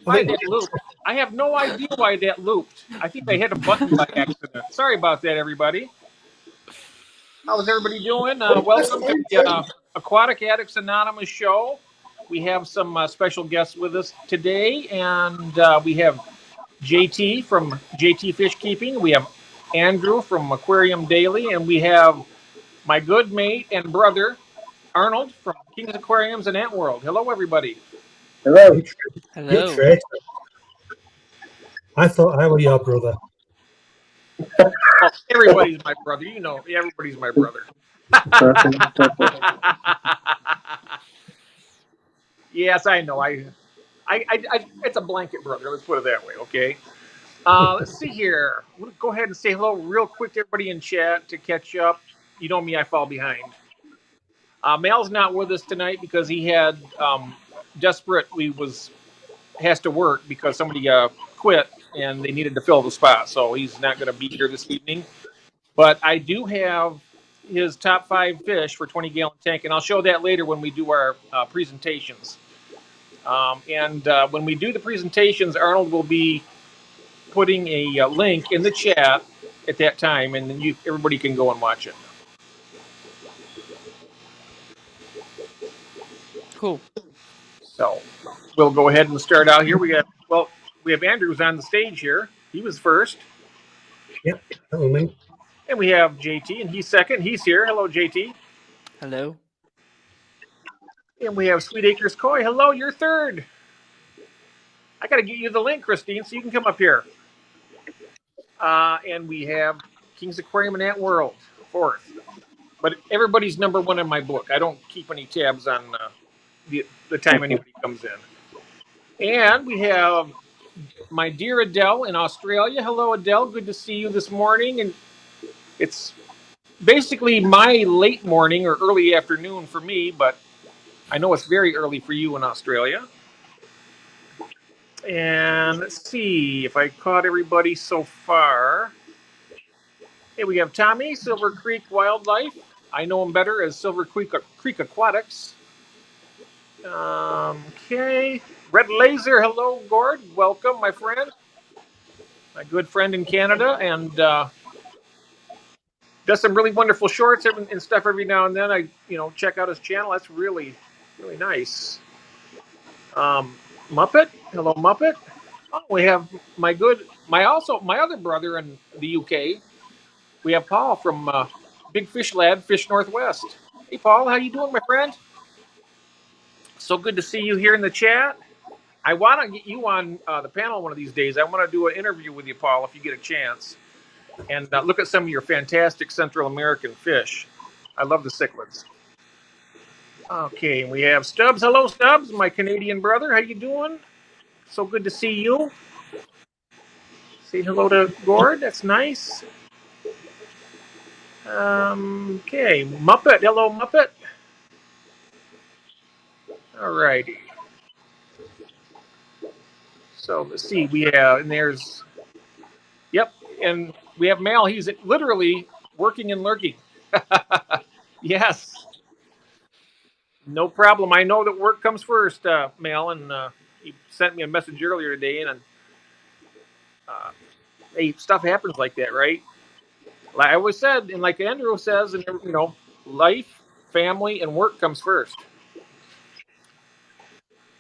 Why that looped? I have no idea why that looped. I think I hit a button by accident. Sorry about that, everybody. How's everybody doing? Welcome to the Aquatic Addicts Anonymous show. We have some special guests with us today, and we have JT from JT Fish Keeping. We have Andrew from Aquarium Daily, and we have my good mate and brother, Arnold from King's Aquariums and Ant World. Hello, everybody. Hello. Hello. You traitor. I thought I were your brother. Oh, everybody's my brother. You know, everybody's my brother. Yes, I know. I, it's a blanket brother. Let's put it that way. Okay. Let's see here. We'll go ahead and say hello real quick to everybody in chat to catch up. You know me, I fall behind. Mal's not with us tonight because he had desperately has to work because somebody quit and they needed to fill the spot, so he's not going to be here this evening. But I do have his top 5 fish for 20-gallon tank, and I'll show that later when we do our presentations. And when we do the presentations, Arnold will be putting a link in the chat at that time, and then everybody can go and watch it. Cool. So we'll go ahead and start out here. We have Andrews on the stage here. He was first. Yep, that was me. And we have JT, and he's second. He's here. Hello, JT. Hello. And we have Sweet Acres Koi. Hello, you're third. I got to get you the link, Christine, so you can come up here. And we have King's Aquarium and Ant World, fourth. But everybody's number 1 in my book. I don't keep any tabs on the time anybody comes in. And we have my dear Adele in Australia. Hello, Adele. Good to see you this morning. And it's basically my late morning or early afternoon for me, but I know it's very early for you in Australia. And let's see if I caught everybody so far. Hey, we have Tommy, Silver Creek Wildlife. I know him better as Silver Creek Aquatics. Okay. Red Laser, hello, Gord. Welcome, my friend. My good friend in Canada. And does some really wonderful shorts and stuff every now and then. I check out his channel. That's really, really nice. Muppet, hello, Muppet. Oh, we have my other brother in the UK. We have Paul from Big Fish Lad, Fish Northwest. Hey, Paul, how you doing, my friend? So good to see you here in the chat. I want to get you on the panel one of these days. I want to do an interview with you, Paul, if you get a chance, and look at some of your fantastic Central American fish. I love the cichlids. Okay, we have Stubbs. Hello, Stubbs, my Canadian brother. How you doing? So good to see you. Say hello to Gord. That's nice. Okay, Muppet. Hello, Muppet. All righty. So let's see. We have, and there's, yep, and we have Mal. He's literally working and lurking. Yes. No problem. I know that work comes first, Mal, and he sent me a message earlier today, and hey, stuff happens like that, right? Like I always said, and like Andrew says, and life, family, and work comes first.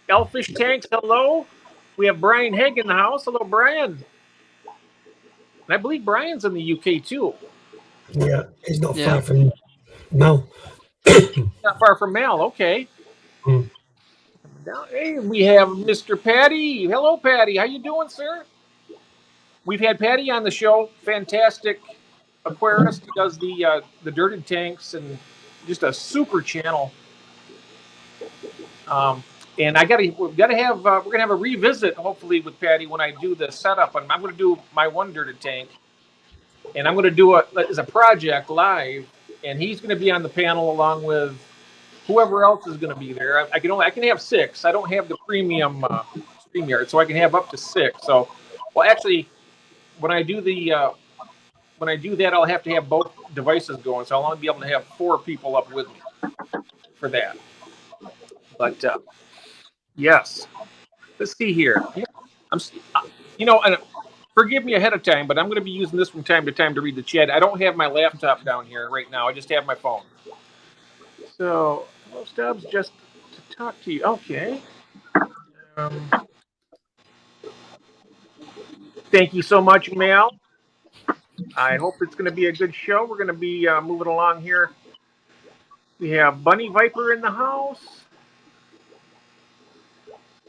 Elfish Tanks, hello. We have Brian Haig in the house. Hello, Brian. And I believe Brian's in the UK too. Yeah, he's not far from Mal. Not far from Mal, okay. Now, hey, we have Mr. Patty. Hello, Patty. How you doing, sir? We've had Patty on the show. Fantastic aquarist. He does the dirted tanks and just a super channel. And we're gonna have a revisit hopefully with Patty when I do the setup. And I'm gonna do my one dirted tank, and I'm gonna do it as a project live. And he's gonna be on the panel along with whoever else is gonna be there. I can have 6. I don't have the premium StreamYard, so I can have up to 6. So, well, actually, when I do that, I'll have to have both devices going, so I'll only be able to have 4 people up with me for that. But yes, let's see here. And forgive me ahead of time, but I'm going to be using this from time to time to read the chat. I don't have my laptop down here right now. I just have my phone. So, hello, Stubbs, just to talk to you. Okay. Thank you so much, Mel. I hope it's going to be a good show. We're going to be moving along here. We have Bunny Viper in the house.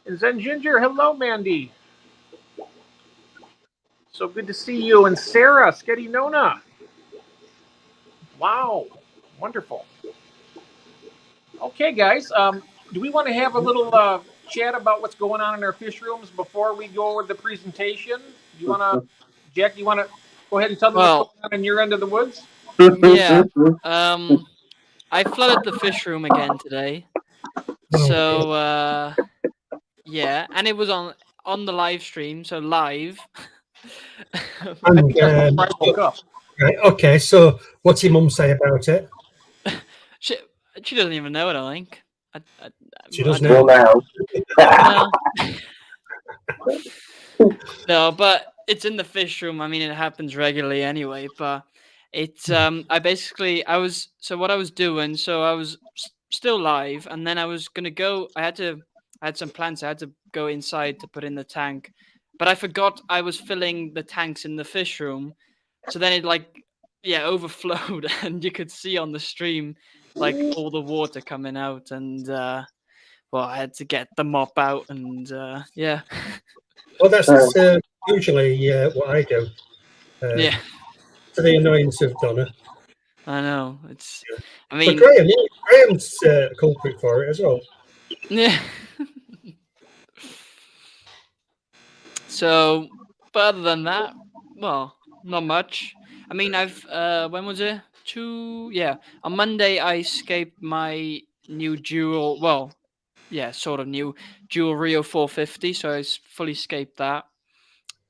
And Zen Ginger, hello, Mandy. So good to see you. And Sarah, Sketty Nona. Wow, wonderful. Okay, guys. Do we want to have a little chat about what's going on in our fish rooms before we go with the presentation? Do you want to, Jack? You want to go ahead and tell them what's going on in your end of the woods? Yeah. I flooded the fish room again today. So yeah, and it was on the live stream, so live. And, right, okay, so what's your mum say about it? She doesn't even know it, I think. She doesn't know now. No, but it's in the fish room. I mean, it happens regularly anyway, but it's I was what I was doing, so I was still live, and then I was going to go, I had some plants I had to go inside to put in the tank, but I forgot I was filling the tanks in the fish room. So then it overflowed, and you could see on the stream all the water coming out, and well, I had to get the mop out, and yeah. Well, that's usually what I do. Yeah. To the annoyance of Donna. I know. It's. Yeah. I mean, but Graham's culprit for it as well. Yeah. So, but other than that, well, not much. I mean, I've when was it? On Monday I escaped my new dual. Well, yeah, sort of new dual Rio 450. So I fully escaped that,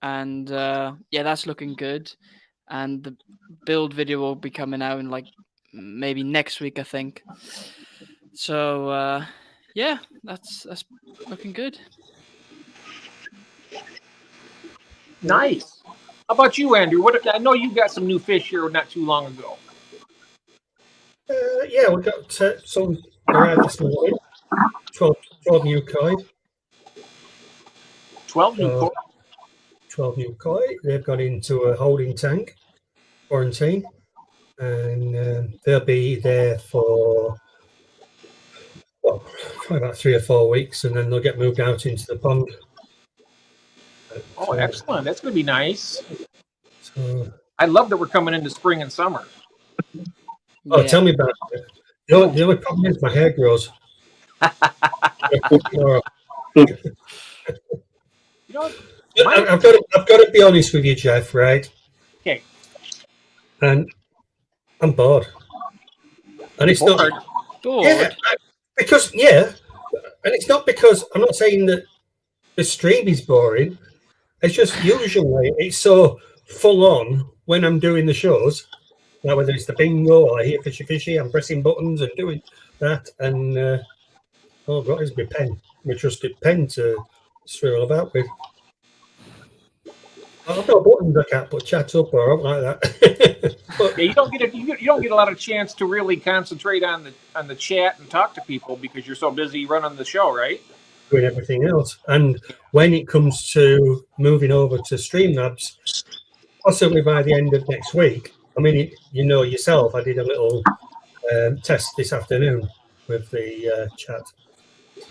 and yeah, that's looking good. And the build video will be coming out in maybe next week, I think. So yeah, that's looking good. Nice. How about you, Andrew? I know you got some new fish here not too long ago. Yeah, we got some arrived this morning. 12 new koi. 12 new koi? 12 new koi. They've gone into a holding tank, quarantine, and they'll be there for about 3 or 4 weeks, and then they'll get moved out into the pond. Oh, excellent. That's going to be nice. So, I love that we're coming into spring and summer. Oh, tell me about it. The only problem is my hair grows. I've got to be honest with you, Jeff, right? Okay. And I'm bored. And it's bored? Not bored. Yeah, and it's not because I'm not saying that the stream is boring. It's just usually it's so full on when I'm doing the shows. Now, whether it's the bingo or I hear fishy, I'm pressing buttons and doing that. And oh, God, it's my pen, my trusted pen to swirl about with. I've got buttons I can't put chat up or something like that. But yeah, you don't get a lot of chance to really concentrate on the chat and talk to people because you're so busy running the show, right? Doing everything else. And when it comes to moving over to Streamlabs, possibly by the end of next week. I mean, you know yourself, I did a little test this afternoon with the chat,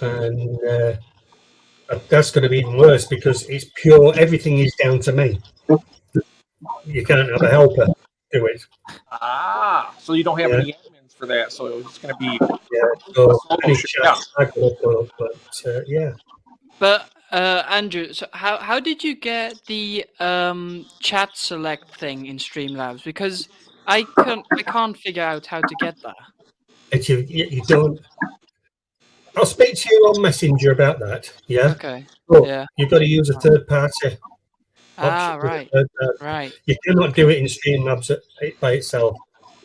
and that's going to be even worse because it's pure. Everything is down to me. You can't have a helper do it. Ah, so you don't have any admins for that. So it's going to be So any chat I could upload, but yeah. But Andrew, so how did you get the chat select thing in Streamlabs? Because I can't figure out how to get that. You don't. I'll speak to you on Messenger about that. Yeah. Okay. But yeah. You've got to use a third party. Right. Right. You cannot do it in Streamlabs by itself.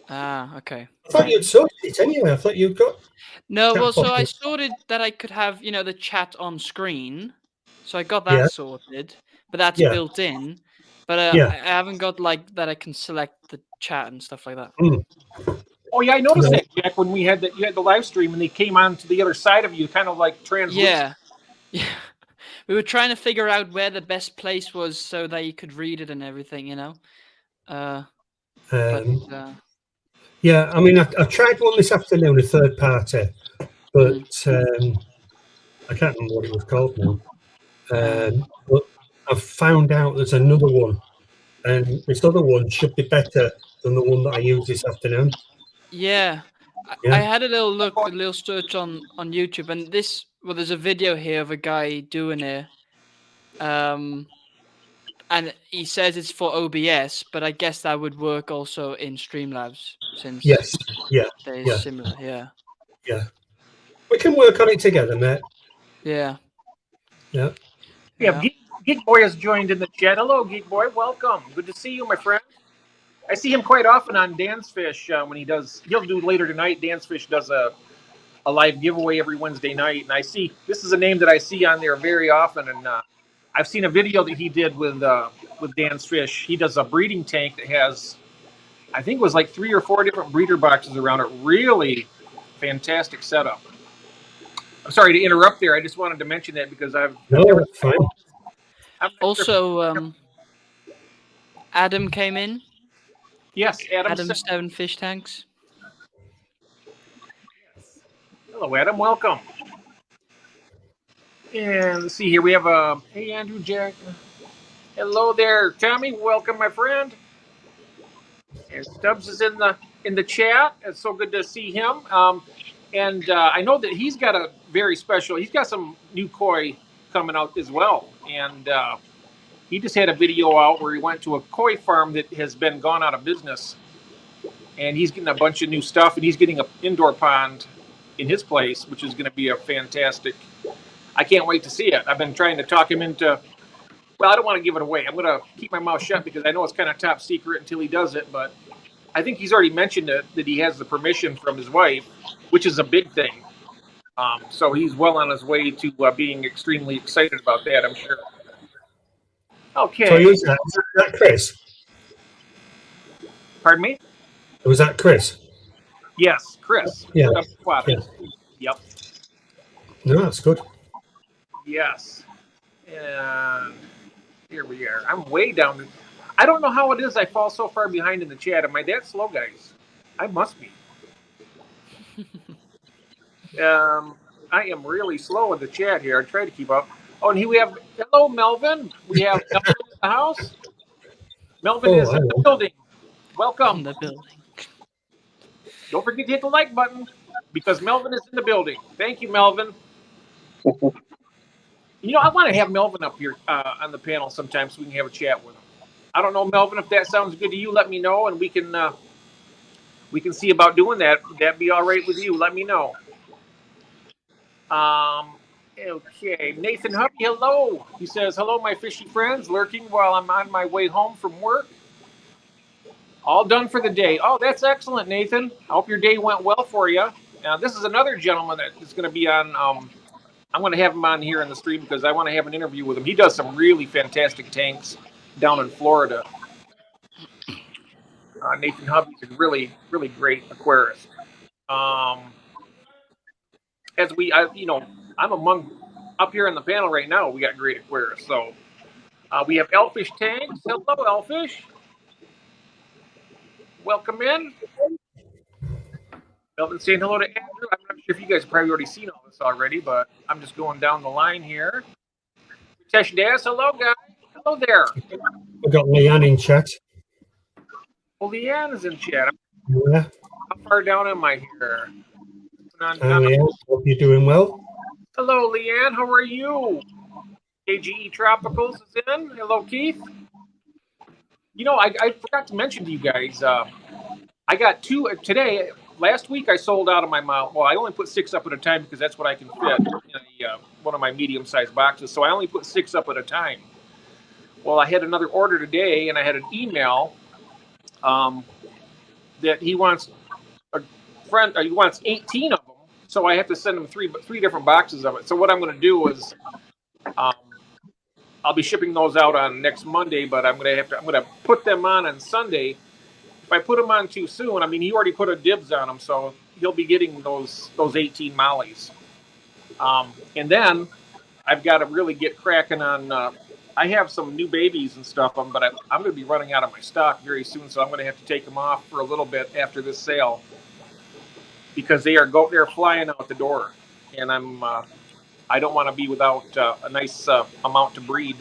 Okay. I thought you'd sorted it anyway. I thought you'd got. No, well, so I sorted that I could have the chat on screen, So I got Yeah. that sorted, but that's Yeah. built in. But Yeah. I haven't got like that. I can select the chat and stuff like that. Oh yeah, I noticed No. that, Jack, when you had the live stream and they came on to the other side of you, kind of like translucent. Yeah. We were trying to figure out where the best place was so that you could read it and everything, you know. But Yeah, I mean, I tried one this afternoon, a third party, but I can't remember what it was called now. But I've found out there's another one, and this other one should be better than the one that I used this afternoon. yeah, I Yeah. had a little look, a little search on YouTube, and there's a video here of a guy doing it. And he says it's for OBS, but I guess that would work also in Streamlabs since Yes. Yeah. they're Yeah. similar. Yeah. Yeah. We can work on it together, mate. Yeah. Yeah. Yeah, Yeah. Geek Boy has joined in the chat. Hello, Geek Boy. Welcome. Good to see you, my friend. I see him quite often on Dance Fish when he'll do later tonight. Dance Fish does a live giveaway every Wednesday night, and this is a name that I see on there very often, and I've seen a video that he did with Dance Fish. He does a breeding tank that has, I think it was like 3 or 4 different breeder boxes around it. Really fantastic setup. I'm sorry to interrupt there. I just wanted to mention that because I've No, never. that's fine. I'm not Also, Adam came in. Yes, Adam's 7 fish tanks. Hello, Adam. Welcome. And let's see here. We have hey, Andrew Jack. Hello there, Tommy. Welcome, my friend. And Stubbs is in the chat. It's so good to see him. And I know that he's got a very special. He's got some new koi coming out as well. And he just had a video out where he went to a koi farm that has been gone out of business, and he's getting a bunch of new stuff. And he's getting an indoor pond in his place, which is going to be a fantastic. I can't wait to see it. I've been trying to talk him into. Well, I don't want to give it away. I'm going to keep my mouth shut because I know it's kind of top secret until he does it. But I think he's already mentioned it, that he has the permission from his wife, which is a big thing. So he's well on his way to being extremely excited about that, I'm sure. Okay. So was that Chris? Pardon me? Was that Chris? Yes, Chris. Yeah. Yeah. Yep. No, that's good. Yes. And here we are. I'm way down. I don't know how it is I fall so far behind in the chat. Am I that slow, guys? I must be. I am really slow in the chat here. I try to keep up. Oh, and here we have, hello, Melvin. We have Melvin in the house. Melvin is in the building. Welcome. In the building. Don't forget to hit the like button because Melvin is in the building. Thank you, Melvin. You know, I want to have Melvin up here on the panel sometime so we can have a chat with him. I don't know, Melvin, if that sounds good to you. Let me know, and we can see about doing that. Would that be all right with you? Let me know. Okay, Nathan Hubby, hello. He says, hello, my fishy friends, lurking while I'm on my way home from work. All done for the day. Oh, that's excellent, Nathan. I hope your day went well for you. Now, this is another gentleman that is going to be on. I'm going to have him on here in the stream because I want to have an interview with him. He does some really fantastic tanks down in Florida. Nathan Hubby's a really, really great aquarist. I'm among up here in the panel right now. We got great aquarists. So we have Elfish Tanks. Hello, Elfish. Welcome in. Melvin saying hello to Andrew. I'm not sure if you guys have probably already seen all this already, but I'm just going down the line here. Tesh Das, hello, guys. Hello there. We've got Leanne in chat. Well, Leanne is in chat. Yeah. How far down am I here? Leanne, hope you're doing well. Hello, Leanne. How are you? AGE Tropicals is in. Hello, Keith. You know, I forgot to mention to you guys, I got 2 today. Last week I sold out of my mouth. Well, I only put 6 up at a time because that's what I can fit in one of my medium-sized boxes. So I only put 6 up at a time. Well, I had another order today, and I had an email that he wants he wants 18 of them. So I have to send him three different boxes of it. So what I'm going to do is I'll be shipping those out on next Monday, but I'm gonna put them on Sunday. If I put them on too soon, I mean, he already put a dibs on them, so he'll be getting those 18 mollies. And then I've got to really get cracking on. I have some new babies and stuff, but I'm going to be running out of my stock very soon, so I'm going to have to take them off for a little bit after this sale because they're flying out the door, and I don't want to be without a nice amount to breed.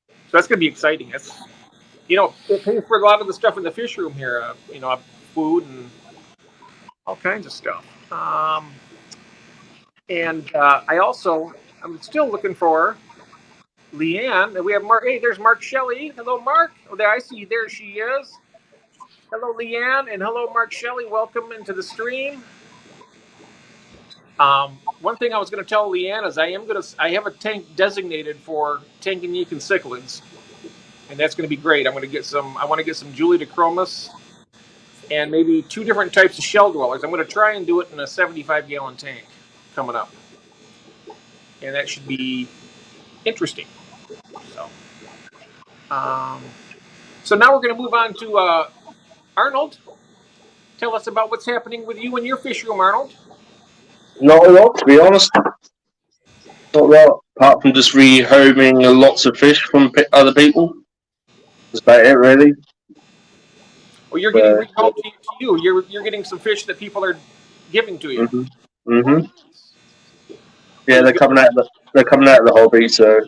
So that's going to be exciting. It pays for a lot of the stuff in the fish room here. Food and all kinds of stuff. And I'm still looking for Leanne. And we have Mark. Hey, there's Mark Shelley. Hello, Mark. Oh, there I see. There she is. Hello, Leanne, and hello, Mark Shelley. Welcome into the stream. One thing I was going to tell Leanne is I have a tank designated for Tanganyika and cichlids, and that's going to be great. I want to get some Julidochromis and maybe 2 different types of shell dwellers. I'm going to try and do it in a 75-gallon tank coming up, and that should be interesting. So now we're going to move on to Arnold. Tell us about what's happening with you in your fish room, Arnold. Not a lot, to be honest. Not a lot, apart from just rehoming lots of fish from other people. That's about it, really. Well, you're getting rehomed to you. You're getting some fish that people are giving to you. Yeah, they're coming out of the hobby, so.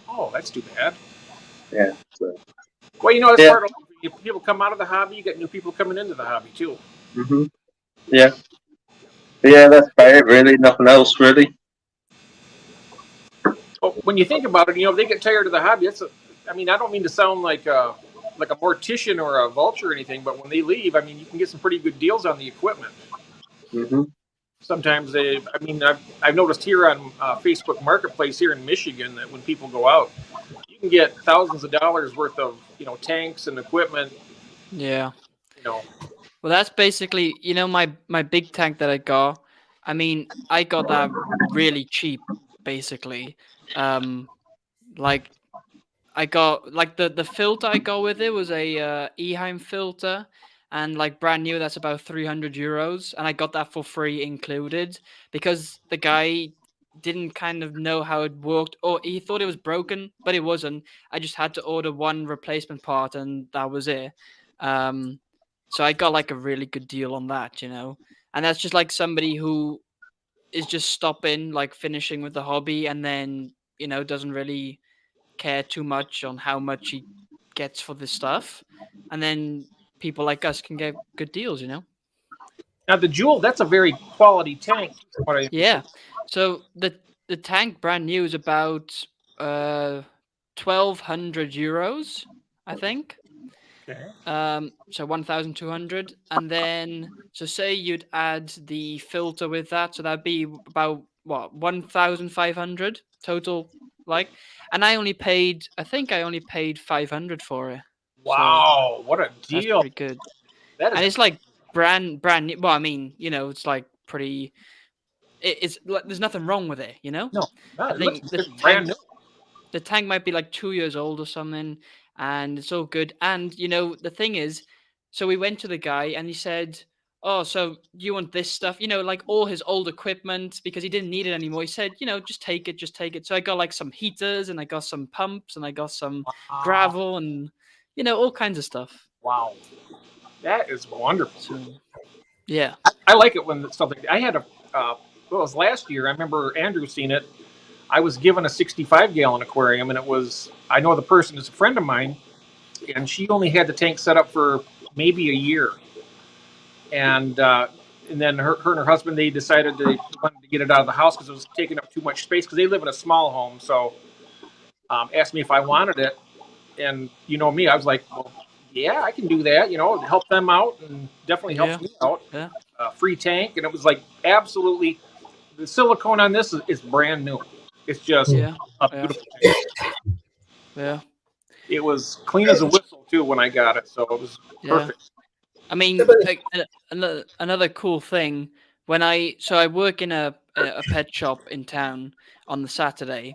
Oh, that's too bad. Yeah. So. Well, that's part of it. People come out of the hobby. You get new people coming into the hobby too. Yeah. Yeah, that's about it, really. Nothing else, really. Well, when you think about it, if they get tired of the hobby, I don't mean to sound like a mortician or a vulture or anything, but when they leave, you can get some pretty good deals on the equipment. Sometimes I've noticed here on Facebook Marketplace here in Michigan that when people go out, you can get thousands of dollars worth of tanks and equipment. Yeah. Well, that's basically my big tank that I got. I got that really cheap, basically. Like I got the filter I got with it was a Eheim filter, and brand new that's about €300, and I got that for free included because the guy didn't kind of know how it worked, or he thought it was broken, but it wasn't. I just had to order one replacement part, and that was it. So I got a really good deal on that, and that's just somebody who is just stopping, finishing with the hobby, and then doesn't really care too much on how much he gets for this stuff, and then people like us can get good deals. Now the Jewel, that's a very quality tank. Yeah. So the tank brand new is about €1,200, I think. Okay. So 1,200, and then say you'd add the filter with that, so that'd be about 1,500 total. And I think I only paid 500 for it. Wow, what a deal! That's pretty good. And it's brand new. Well, it's pretty. It's there's nothing wrong with it, No, I think it's brand new. The tank might be 2 years old or something, and it's all good. And the thing is, so we went to the guy and he said, "Oh, so you want this stuff?" All his old equipment, because he didn't need it anymore. He said, just take it, just take it. So I got some heaters, and I got some pumps, and I got some gravel, and all kinds of stuff. Wow, that is wonderful. So, yeah, I like it when stuff like that. I had it was last year. I remember Andrew seen it. I was given a 65-gallon aquarium, and I know the person is a friend of mine, and she only had the tank set up for maybe a year. And then her and her husband, they decided they wanted to get it out of the house because it was taking up too much space because they live in a small home. So asked me if I wanted it. And me, I was like, well, yeah, I can do that, help them out, and definitely helps me out. Yeah. Free tank. And it was absolutely, the silicone on this is brand new. It's just a beautiful tank. Yeah. It was clean as a whistle too when I got it, so it was perfect. Another cool thing, when I work in a pet shop in town on the Saturday,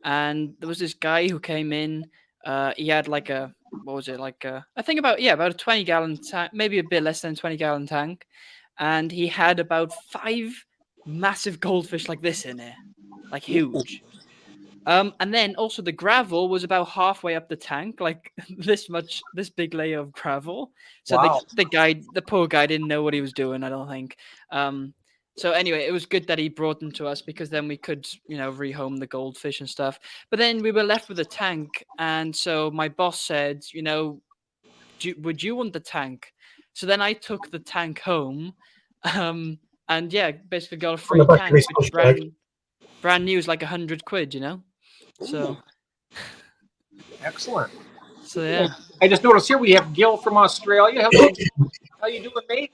and there was this guy who came in. He had like a, what was it, like I think about a 20-gallon tank, maybe a bit less than 20-gallon tank, and he had about 5 massive goldfish like this in it, like huge. And then also the gravel was about halfway up the tank, like this big layer of gravel. So Wow. the poor guy didn't know what he was doing, I don't think. So anyway, it was good that he brought them to us, because then we could, rehome the goldfish and stuff. But then we were left with a tank, and so my boss said, would you want the tank? So then I took the tank home, and yeah, basically got a On the free back of tank, his which push bike. brand new is like 100 quid. So Excellent. yeah. I just noticed here we have Gil from Australia. Hello. How you doing, mate?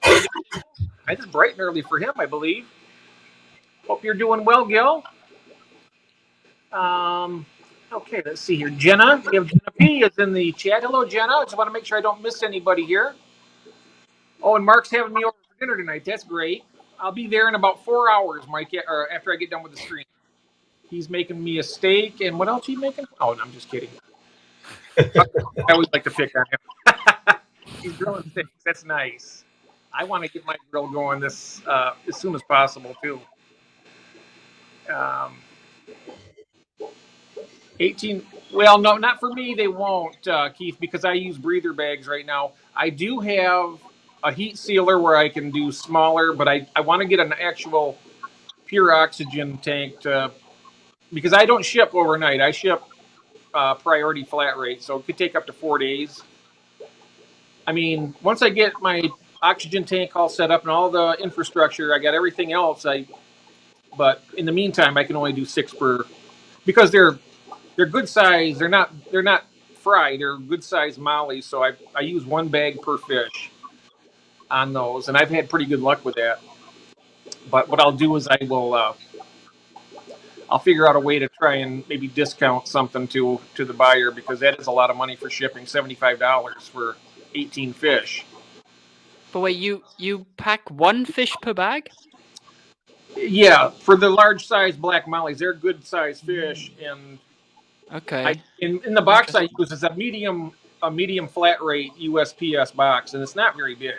It's bright and early for him, I believe. Hope you're doing well, Gil. Okay, let's see here. Jenna, we have Jenna P is in the chat. Hello, Jenna. I just want to make sure I don't miss anybody here. Oh, and Mark's having me over for dinner tonight. That's great. I'll be there in about 4 hours, Mike, or after I get done with the stream. He's making me a steak, and what else are you making? Oh, no, I'm just kidding. I always like to pick on him. He's grilling steaks. That's nice. I want to get my grill going this as soon as possible too. 18. Well, no, not for me. They won't, Keith, because I use breather bags right now. I do have a heat sealer where I can do smaller, but I want to get an actual pure oxygen tank because I don't ship overnight. I ship priority flat rate, so it could take up to 4 days. I mean, once I get my oxygen tank all set up and all the infrastructure, I got everything else. But in the meantime, I can only do 6 per, because they're good size. They're not fried. They're good size mollies. So I use 1 bag per fish on those, and I've had pretty good luck with that. But what I'll do is I'll figure out a way to try and maybe discount something to the buyer, because that is a lot of money for shipping. $75 for 18 fish. But wait, you pack 1 fish per bag? Yeah, for the large size black mollies, they're good size fish, and Okay. In the box I use is a medium flat rate USPS box, and it's not very big.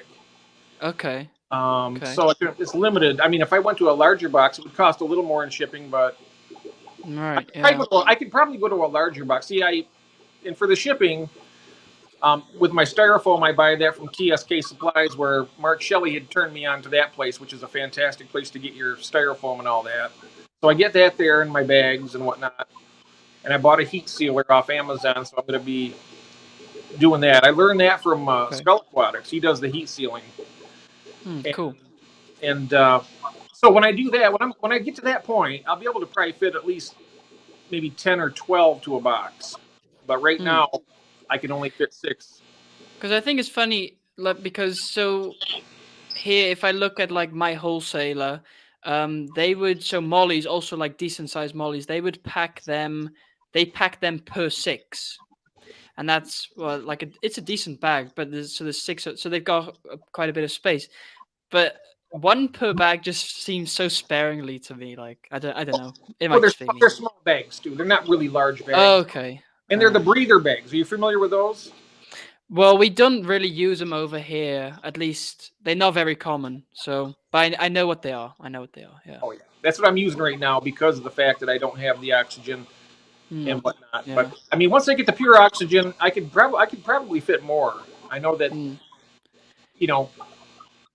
Okay. So it's limited. I mean, if I went to a larger box, it would cost a little more in shipping, but right. I could probably go to a larger box. See, and for the shipping, with my styrofoam, I buy that from TSK Supplies, where Mark Shelley had turned me on to that place, which is a fantastic place to get your styrofoam and all that. So I get that there in my bags and whatnot. And I bought a heat sealer off Amazon, so I'm going to be doing that. I learned that from Skull Aquatics. He does the heat sealing. Cool. And so when I do that, when I get to that point, I'll be able to probably fit at least maybe 10 or 12 to a box. But right now, I can only fit 6. Because I think it's funny, because so here, if I look at like my wholesaler, they would, so mollies, also like decent sized mollies, they would pack them per 6. And that's, well, like it's a decent bag, but there's 6, so they've got quite a bit of space. But 1 per bag just seems so sparingly to me. Like I don't know. It might just be me. They're small bags, too. They're not really large bags. Oh, okay. And they're the breather bags. Are you familiar with those? Well, we don't really use them over here. At least they're not very common. So, but I know what they are. Yeah. Oh yeah, that's what I'm using right now because of the fact that I don't have the oxygen and whatnot. Yeah. But I mean, once I get the pure oxygen, I could probably fit more. I know that,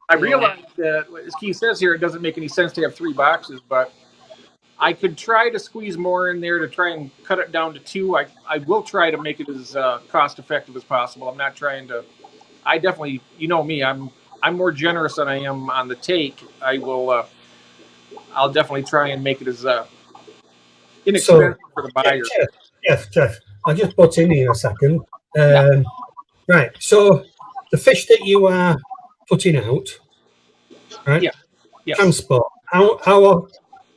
I realize that, as Keith says here, it doesn't make any sense to have 3 boxes, but I could try to squeeze more in there to try and cut it down to 2. I will try to make it as cost effective as possible. I'm not trying to. I definitely, me. I'm more generous than I am on the take. I'll definitely try and make it as inexpensive for the buyer. Jeff, I'll just butt in here a second. Right. So the fish that you are putting out, right? Yeah. Yes. Transport. How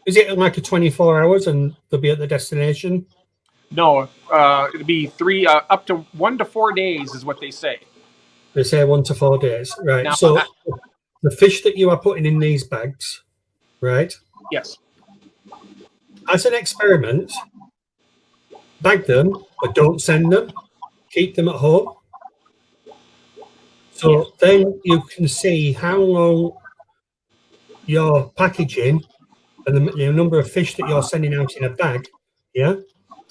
is it like a 24 hours and they'll be at the destination? No, it'll be 3 up to 1 to 4 days is what they say. They say 1 to 4 days, right? Now, so the fish that you are putting in these bags, right? Yes. As an experiment, bag them, but don't send them. Keep them at home. So then you can see how long your packaging and the number of fish that you're sending out in a bag, yeah,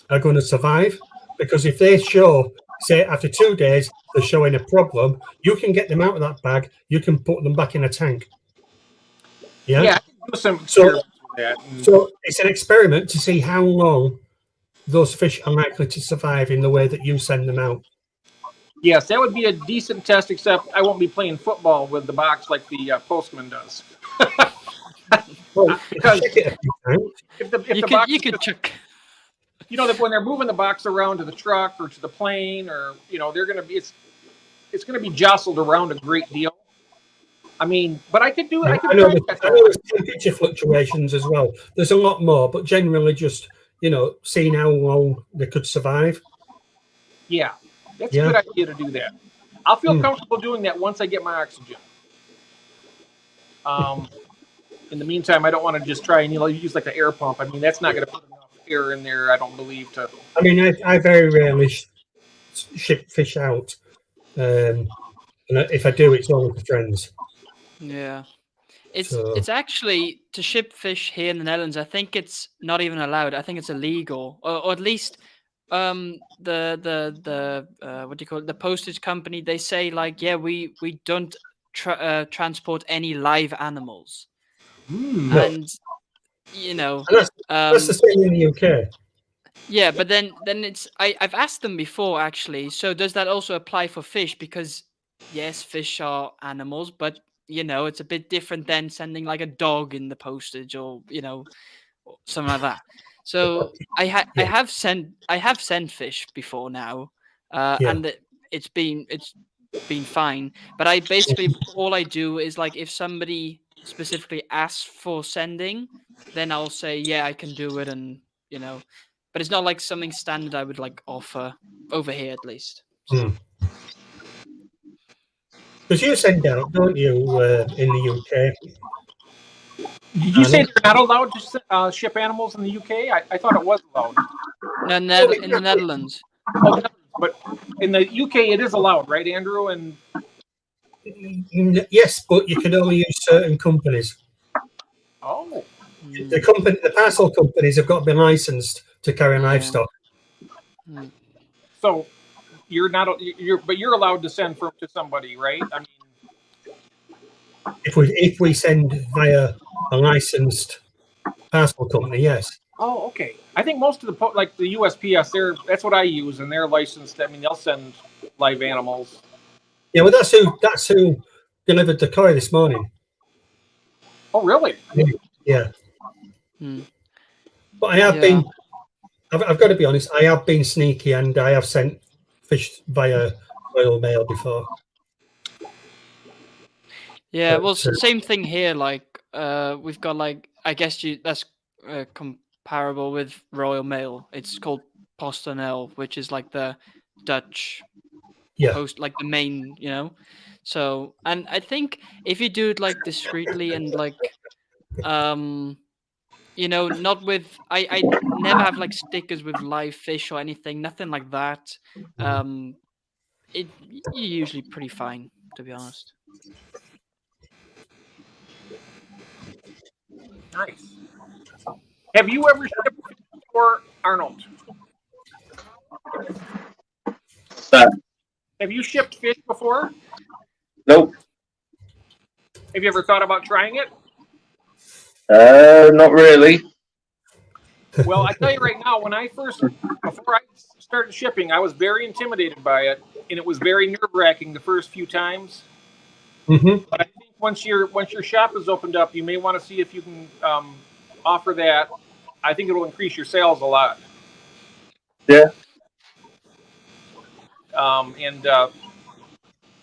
are going to survive. Because if they show, say, after 2 days, they're showing a problem, you can get them out of that bag. You can put them back in a tank. Yeah. Yeah, I can do some So, experiments with that. so it's an experiment to see how long those fish are likely to survive in the way that you send them out. Yes, that would be a decent test, except I won't be playing football with the box like the postman does. Well, Because check it a few times. if the You box, could check. you know, when they're moving the box around to the truck or to the plane, or you know, they're gonna be it's gonna be jostled around a great deal. I mean, but I could do it. I I could know, try that. I know there's temperature fluctuations as well. There's a lot more, but generally just, you know, seeing how long they could survive. Yeah, that's Yeah. a good idea to do that. I'll feel comfortable doing that once I get my oxygen. In the meantime, I don't want to just try and use like an air pump. I mean, that's not going to put enough air in there, I don't believe. To I mean, I very rarely ship fish out, and if I do, it's only for friends. Yeah. It's So- it's actually to ship fish here in the Netherlands. I think it's not even allowed. I think it's illegal, or at least the what do you call it? The postage company. They say like, yeah, we don't transport any live animals, No. and you know, And that's the same in the UK. yeah. But then it's I've asked them before actually. So does that also apply for fish? Because yes, fish are animals, but you know, it's a bit different than sending like a dog in the postage or, you know, or something like that. So I have sent fish before now, Yeah. and it's been fine. But I basically all I do is like if somebody specifically asks for sending, then I'll say yeah I can do it, and you know, but it's not like something standard I would like offer over here at least. So. Because you send out, don't you, in the UK? did you say they're not allowed to ship animals in the UK? I thought it was allowed. No, in the Netherlands. Oh, but in the UK it is allowed, right, Andrew? And Yes, but you can only use certain companies. oh, The parcel companies have got to be licensed to carry livestock. so you're not but you're allowed to send to somebody, right? I mean, If we send via a licensed parcel company, yes. oh, okay. I think most of like the USPS, that's what I use, and they're licensed. I mean, they'll send live animals. Yeah, well, that's who delivered the curry this morning. Oh, really? Yeah. But I have been. I've got to be honest. I have been sneaky, and I have sent fish via Royal Mail before. Yeah, well, same thing here. Like, we've got like, I guess that's comparable with Royal Mail. It's called PostNL, which is like the Dutch post, like the main, you know. So, and I think if you do it like discreetly and like, you know, not with I never have like stickers with live fish or anything, nothing like that. You're usually pretty fine, to be honest. Nice. Have you ever shipped before, Arnold? Have you shipped fish before? Nope. Have you ever thought about trying it? Not really. Well, I tell you right now, before I started shipping, I was very intimidated by it, and it was very nerve-wracking the first few times. But I think once your shop is opened up, you may want to see if you can offer that. I think it will increase your sales a lot. Yeah. And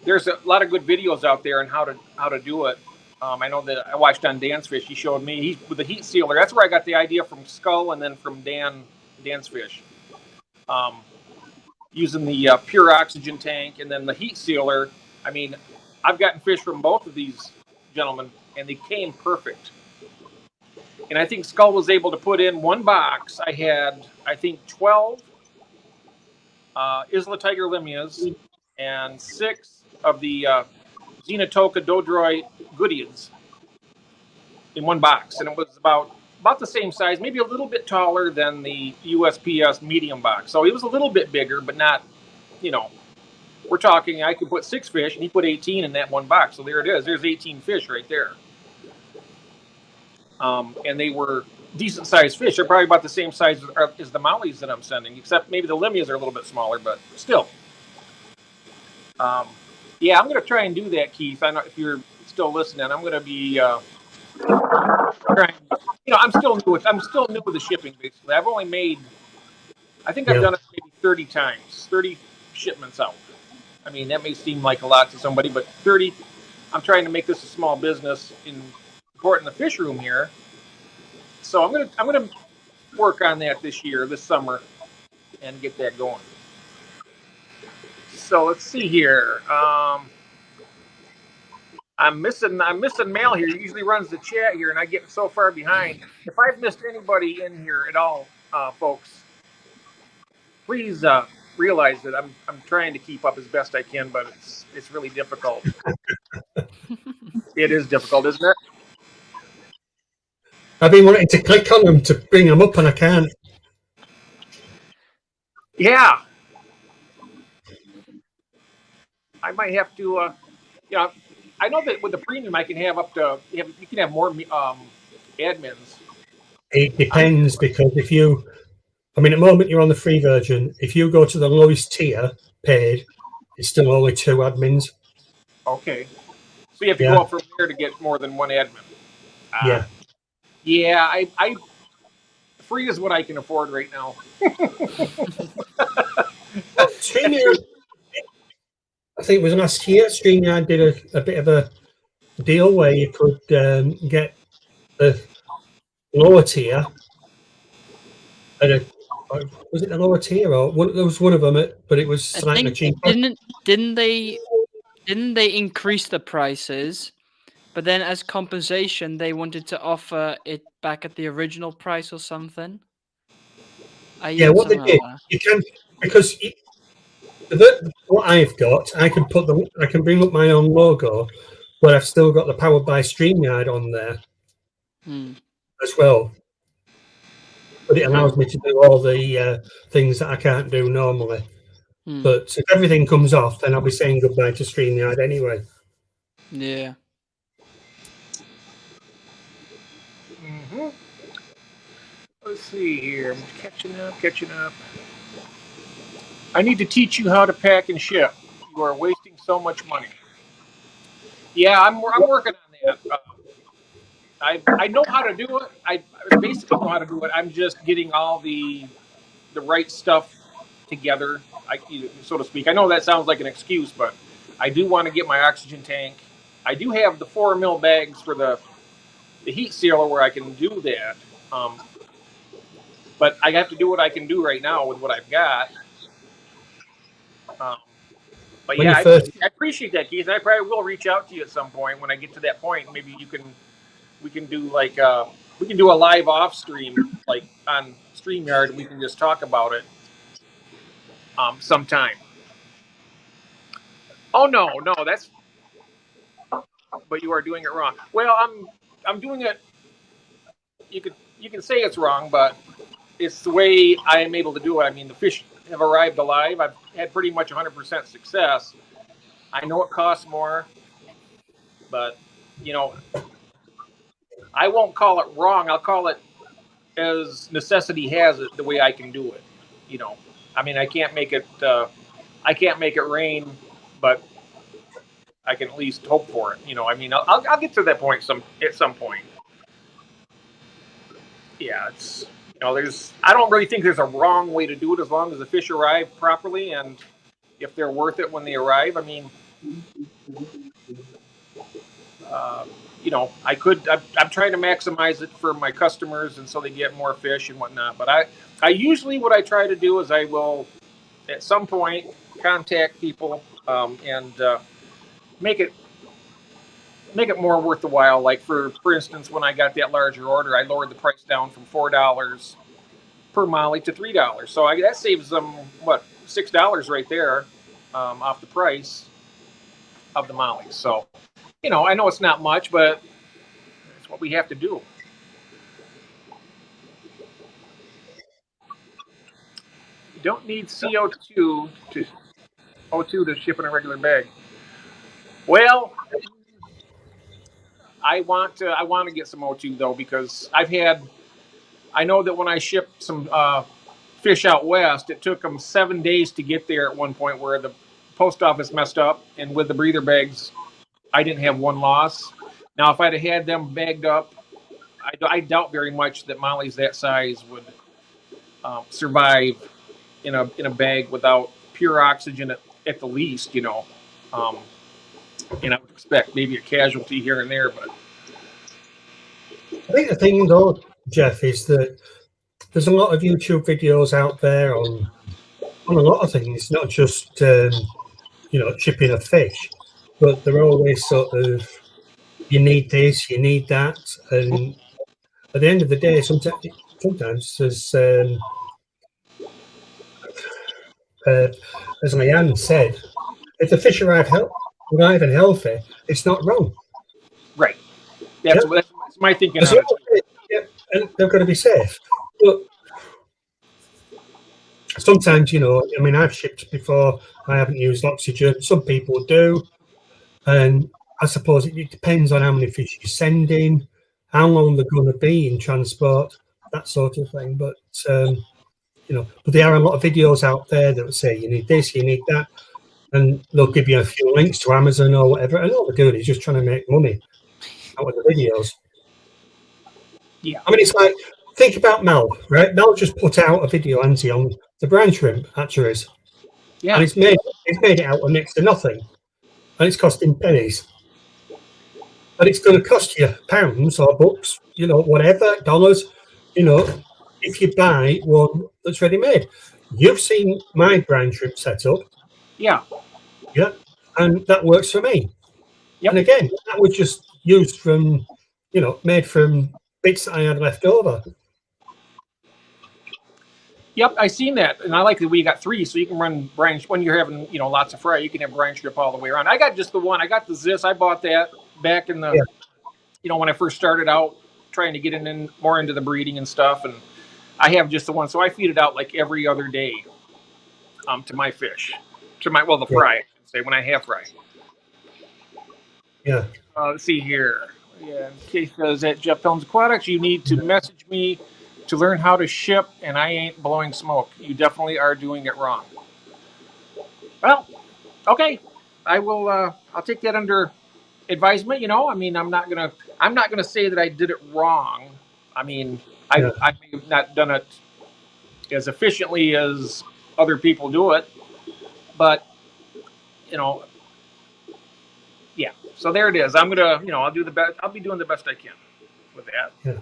there's a lot of good videos out there on how to do it. I know that I watched on Dan's Fish. He showed me with the heat sealer. That's where I got the idea from Skull, and then from Dan's Fish. Using the pure oxygen tank and then the heat sealer. I mean, I've gotten fish from both of these gentlemen, and they came perfect. And I think Skull was able to put in one box. I had, I think, 12 Isla Tiger Limias, and 6 of the Xenotoka Dodroi Goodies in one box, and it was about the same size, maybe a little bit taller than the USPS medium box. So it was a little bit bigger, but not, you know, we're talking I could put 6 fish, and he put 18 in that one box. So there it is. There's 18 fish right there. And they were decent sized fish. They're probably about the same size as the mollies that I'm sending, except maybe the limias are a little bit smaller, but still. Yeah, I'm going to try and do that, Keith. I know if you're still listening. I'm going to be trying. You know, I'm still new with the shipping. Basically, I've only made. I think I've done it maybe 30 times, 30 shipments out. I mean, that may seem like a lot to somebody, but 30. I'm trying to make this a small business in supporting the fish room here. So I'm gonna work on that this summer, and get that going. So let's see here. I'm missing Mail here. He usually runs the chat here, and I get so far behind. If I've missed anybody in here at all, folks, please realize that I'm trying to keep up as best I can, but it's really difficult. It is difficult, isn't it? I've been wanting to click on them to bring them up, and I can't. Yeah, I might have to. You know, I know that with the premium, I can have up to. You can have more admins. It depends, because if you, I mean, at the moment you're on the free version. If you go to the lowest tier, paid, it's still only 2 admins. Okay, so you have to go up from there to get more than 1 admin. Yeah, I free is what I can afford right now. StreamYard, I think it was last year, StreamYard did a bit of a deal where you could get the lower tier at was it the lower tier, or there was one of them, but it was slightly cheaper. Didn't they increase the prices? But then, as compensation, they wanted to offer it back at the original price or something. Yeah, what they did, you can, because what I've got, I can bring up my own logo, but I've still got the Powered by StreamYard on there as well. But it allows me to do all the things that I can't do normally. But if everything comes off, then I'll be saying goodbye to StreamYard anyway. Yeah. Let's see here. I'm catching up. I need to teach you how to pack and ship. You are wasting so much money. Yeah, I'm working on that. I know how to do it. I basically know how to do it. I'm just getting all the right stuff together, so to speak. I know that sounds like an excuse, but I do want to get my oxygen tank. I do have the 4 mil bags for the heat sealer where I can do that. But I have to do what I can do right now with what I've got. But yeah, I appreciate that, Keith. I probably will reach out to you at some point when I get to that point. Maybe we can do like we can do a live off stream like on StreamYard, and we can just talk about it sometime. Oh no, that's. But you are doing it wrong. Well, I'm doing it. You can say it's wrong, but it's the way I am able to do it. I mean, the fish have arrived alive. I've had pretty much 100% success. I know it costs more, but you know, I won't call it wrong. I'll call it as necessity has it, the way I can do it. You know, I mean, I can't make it rain, but I can at least hope for it. You know, I mean, I'll get to that point at some point. Yeah, it's, you know, I don't really think there's a wrong way to do it as long as the fish arrive properly and if they're worth it when they arrive. I mean, you know, I'm trying to maximize it for my customers and so they get more fish and whatnot. But I usually, what I try to do is I will at some point contact people and make it more worth the while. Like for instance, when I got that larger order, I lowered the price down from $4 per molly to $3. So that saves them what, $6 right there off the price of the mollies. So, you know, I know it's not much, but it's what we have to do. You don't need CO2 to O2 to ship in a regular bag. Well, I want to get some O2 though, because I know that when I shipped some fish out west, it took them 7 days to get there at one point, where the post office messed up, and with the breather bags, I didn't have one loss. Now, if I'd have had them bagged up, I doubt very much that mollies that size would survive in a bag without pure oxygen at the least, you know. And I would expect maybe a casualty here and there, but I think the thing though, Jeff, is that there's a lot of YouTube videos out there on a lot of things, not just you know, chipping a fish, but they're always sort of, you need this, you need that, and at the end of the day, sometimes there's as Leanne said, if the fish arrive and healthy, it's not wrong. right. That's my thinking on it. Yeah, and they're going to be safe. But sometimes, you know, I mean, I've shipped before. I haven't used oxygen. Some people do, and I suppose it depends on how many fish you're sending, how long they're going to be in transport, that sort of thing. But you know, but there are a lot of videos out there that will say you need this, you need that, and they'll give you a few links to Amazon or whatever, and all they're doing is just trying to make money out of the videos. Yeah. I mean, it's like, think about Mel, right? Mel just put out a video, Andy, on the brine shrimp hatcheries. Yeah. And it's made it out of next to nothing. And it's costing pennies. And it's going to cost you pounds or bucks, you know, whatever, dollars, you know, if you buy one that's ready made. You've seen my brine shrimp setup. Yeah. Yeah. And that works for me. Yep. And again, that was just used from, you know, made from bits that I had left over. Yep, I seen that, and I like that we got 3, so you can run brine when you're having, you know, lots of fry. You can have brine strip all the way around. I got just the one. I got the Zis. I bought that back in the, you know, when I first started out trying to get in more into the breeding and stuff, and I have just the one. So I feed it out like every other day, to my fish, the fry. I should say, when I have fry. Yeah. Let's see here. Yeah, Keith says at Jeff Films Aquatics, you need to message me to learn how to ship, and I ain't blowing smoke. You definitely are doing it wrong. Well, okay, I will. I'll take that under advisement. You know, I mean, I'm not gonna say that I did it wrong. I mean, I may have not done it as efficiently as other people do it, but you know, yeah. So there it is. I'm gonna, you know, I'll do the best. I'll be doing the best I can with that. Yeah.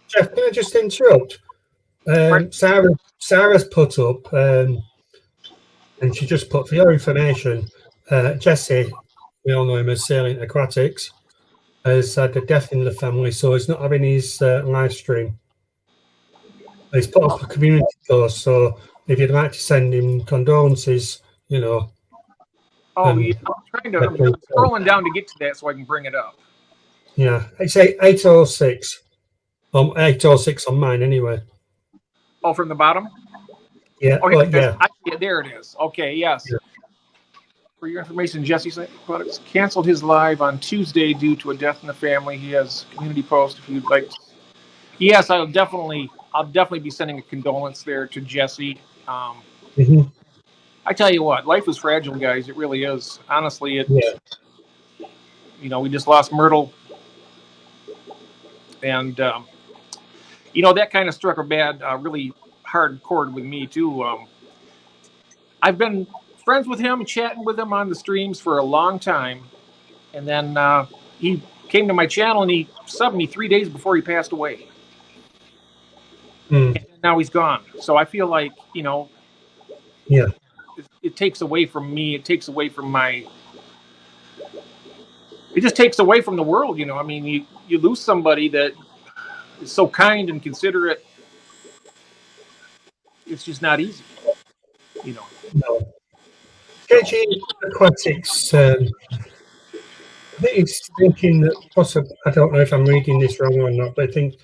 Jeff, can I just interrupt? Sarah's put up, and she just put, for your information, Jesse, we all know him as Sailing Aquatics, has had a death in the family, so he's not having his live stream. He's put up a community post, so if you'd like to send him condolences, you know. Oh, yeah, I'm scrolling down to get to that so I can bring it up. Yeah, it's 806. 806 on mine anyway. Oh, from the bottom? Yeah. Oh, yeah. There it is. Okay, yes. Yeah. For your information, Jesse Products canceled his live on Tuesday due to a death in the family. He has a community post if you'd like to. Yes, I'll definitely be sending a condolence there to Jesse. I tell you what, life is fragile, guys. It really is. Honestly, you know, we just lost Myrtle, and you know, that kind of struck a bad, really hard chord with me too. I've been friends with him, chatting with him on the streams for a long time, and then he came to my channel and he subbed me 3 days before he passed away. And now he's gone. So I feel like, you know, it takes away from me. It takes away from it just takes away from the world. You know, I mean, you lose somebody that is so kind and considerate. It's just not easy, you know. No. KG Aquatics, I think he's thinking that possibly, I don't know if I'm reading this wrong or not, but I think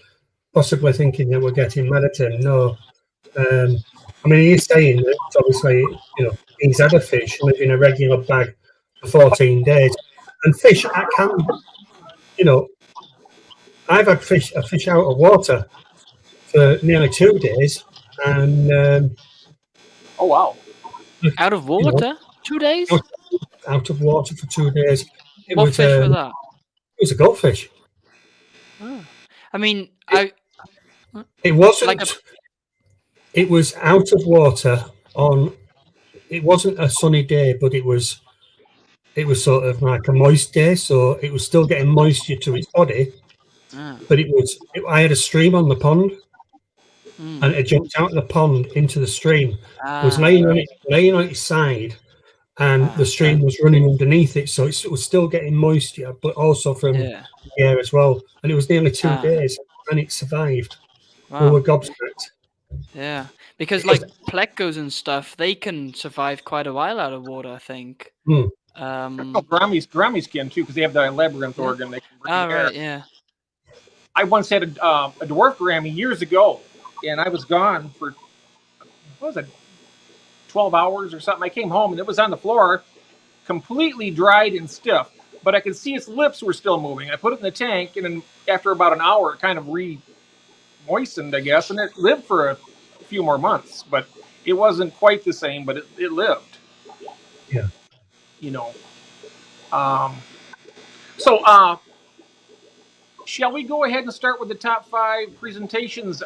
possibly thinking that we're getting mad at him. No. I mean, he's saying that obviously, he's had a fish live in a regular bag for 14 days. And fish, I can, I've had a fish out of water for nearly 2 days. And Oh, wow. Out of water? 2 days? out of water for 2 days. What fish was that? It was a goldfish. Oh. I mean, It wasn't. Like It was out of water on. It wasn't a sunny day, but it was sort of like a moist day, so it was still getting moisture to its body. But I had a stream on the pond, and it jumped out of the pond into the stream. It was laying on its side, and the stream was running underneath it, so it was still getting moisture, but also from the air as well. And it was nearly 2 days, and it survived. Wow. We were gobsmacked. Yeah, because like plecos and stuff, they can survive quite a while out of water, I think. Grammys can too, because they have the labyrinth organ. They can breathe air. Right, yeah. I once had a dwarf Grammy years ago, and I was gone for, what was it, 12 hours or something. I came home, and it was on the floor, completely dried and stiff, but I could see its lips were still moving. I put it in the tank, and then after about an hour, it kind of moistened, I guess, and it lived for a few more months, but it wasn't quite the same, but it lived. Yeah. So shall we go ahead and start with the top 5 presentations,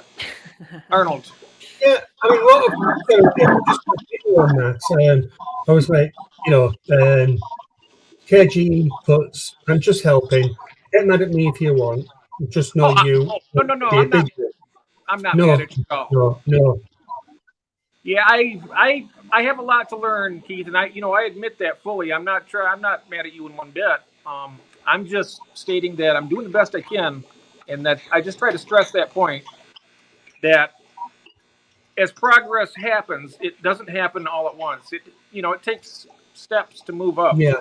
Arnold? Yeah, I mean, what just continue on that. I was like, KG puts, I'm just helping. Get mad at me if you want. Just know you. No, I'm not mad at you at all. No. Yeah, I have a lot to learn, Keith, and I admit that fully. I'm not mad at you in one bit. I'm just stating that I'm doing the best I can, and that I just try to stress that point, that as progress happens, it doesn't happen all at once. It takes steps to move up. Yeah.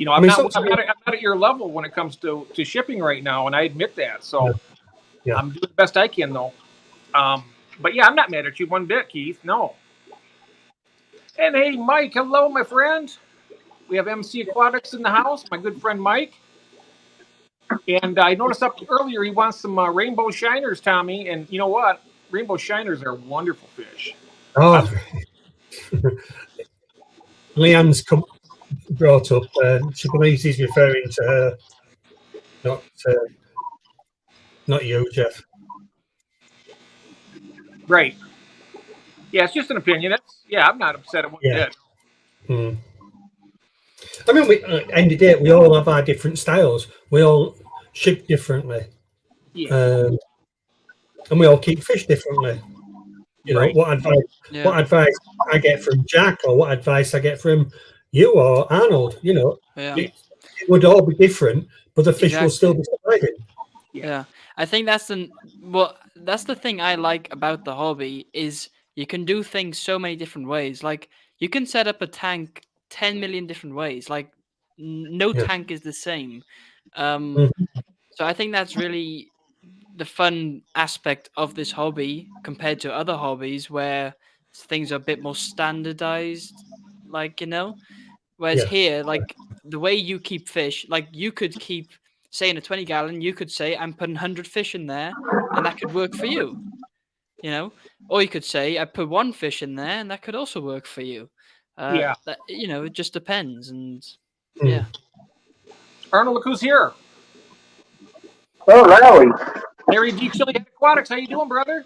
I'm not at your level when it comes to shipping right now, and I admit that. So yeah. I'm doing the best I can, though. But yeah, I'm not mad at you one bit, Keith. No. And hey, Mike, hello, my friend. We have MC Aquatics in the house, my good friend Mike. And I noticed up earlier he wants some rainbow shiners, Tommy. And you know what? Rainbow shiners are wonderful fish. Oh, Leanne's brought up. She believes he's referring to her, not you, Jeff. Right. Yeah, it's just an opinion. I'm not upset at what you did. I mean, end of the day, we all have our different styles. We all ship differently. Yeah. And we all keep fish differently. Right. What advice I get from Jack, or what advice I get from you or Arnold, it would all be different, but the fish will still be surviving. Yeah. I think that's the thing I like about the hobby is you can do things so many different ways. Like you can set up a tank 10 million different ways. Like no tank is the same. So I think that's really the fun aspect of this hobby compared to other hobbies where things are a bit more standardized, whereas here, like the way you keep fish, like you could keep, say in a 20 gallon, you could say I'm putting 100 fish in there and that could work for you, or you could say I put 1 fish in there and that could also work for you. It just depends. And yeah. Arnold, look who's here. Oh, Larry. Larry D. Chili Aquatics. How you doing, brother?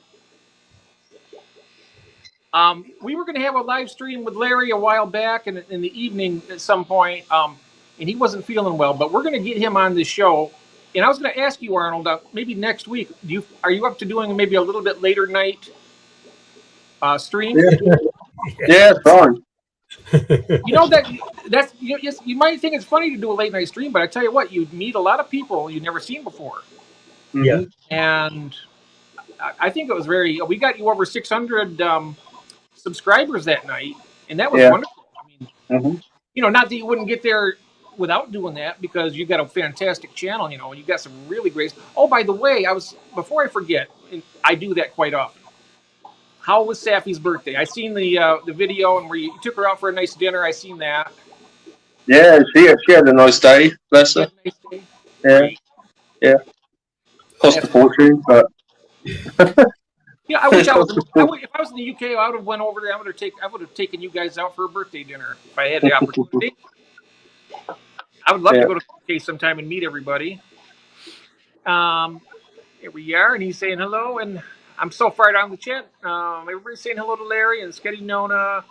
We were going to have a live stream with Larry a while back in the evening at some point, and he wasn't feeling well, but we're going to get him on the show. And I was going to ask you, Arnold, maybe next week, are you up to doing maybe a little bit later night stream? Yeah, fine. You might think it's funny to do a late night stream, but I tell you what, you meet a lot of people you've never seen before. Yeah. And I think it was we got you over 600 subscribers that night. and that was wonderful. I mean, not that you wouldn't get there without doing that, because you got a fantastic channel, and you got some really great. Oh, by the way, before I forget, and I do that quite often. How was Safi's birthday? I seen the video and where you took her out for a nice dinner. I seen that. Yeah, she had a nice day. Bless her. Nice day. Yeah, Great. yeah. Cost a fortune, but yeah, I wish I was. If I was in the UK, I would have went over there. I would have taken you guys out for a birthday dinner if I had the opportunity. I would love to go to the UK sometime and meet everybody. Here we are, and he's saying hello, and I'm so far down the chat. Everybody's saying hello to Larry and Sketty Nona.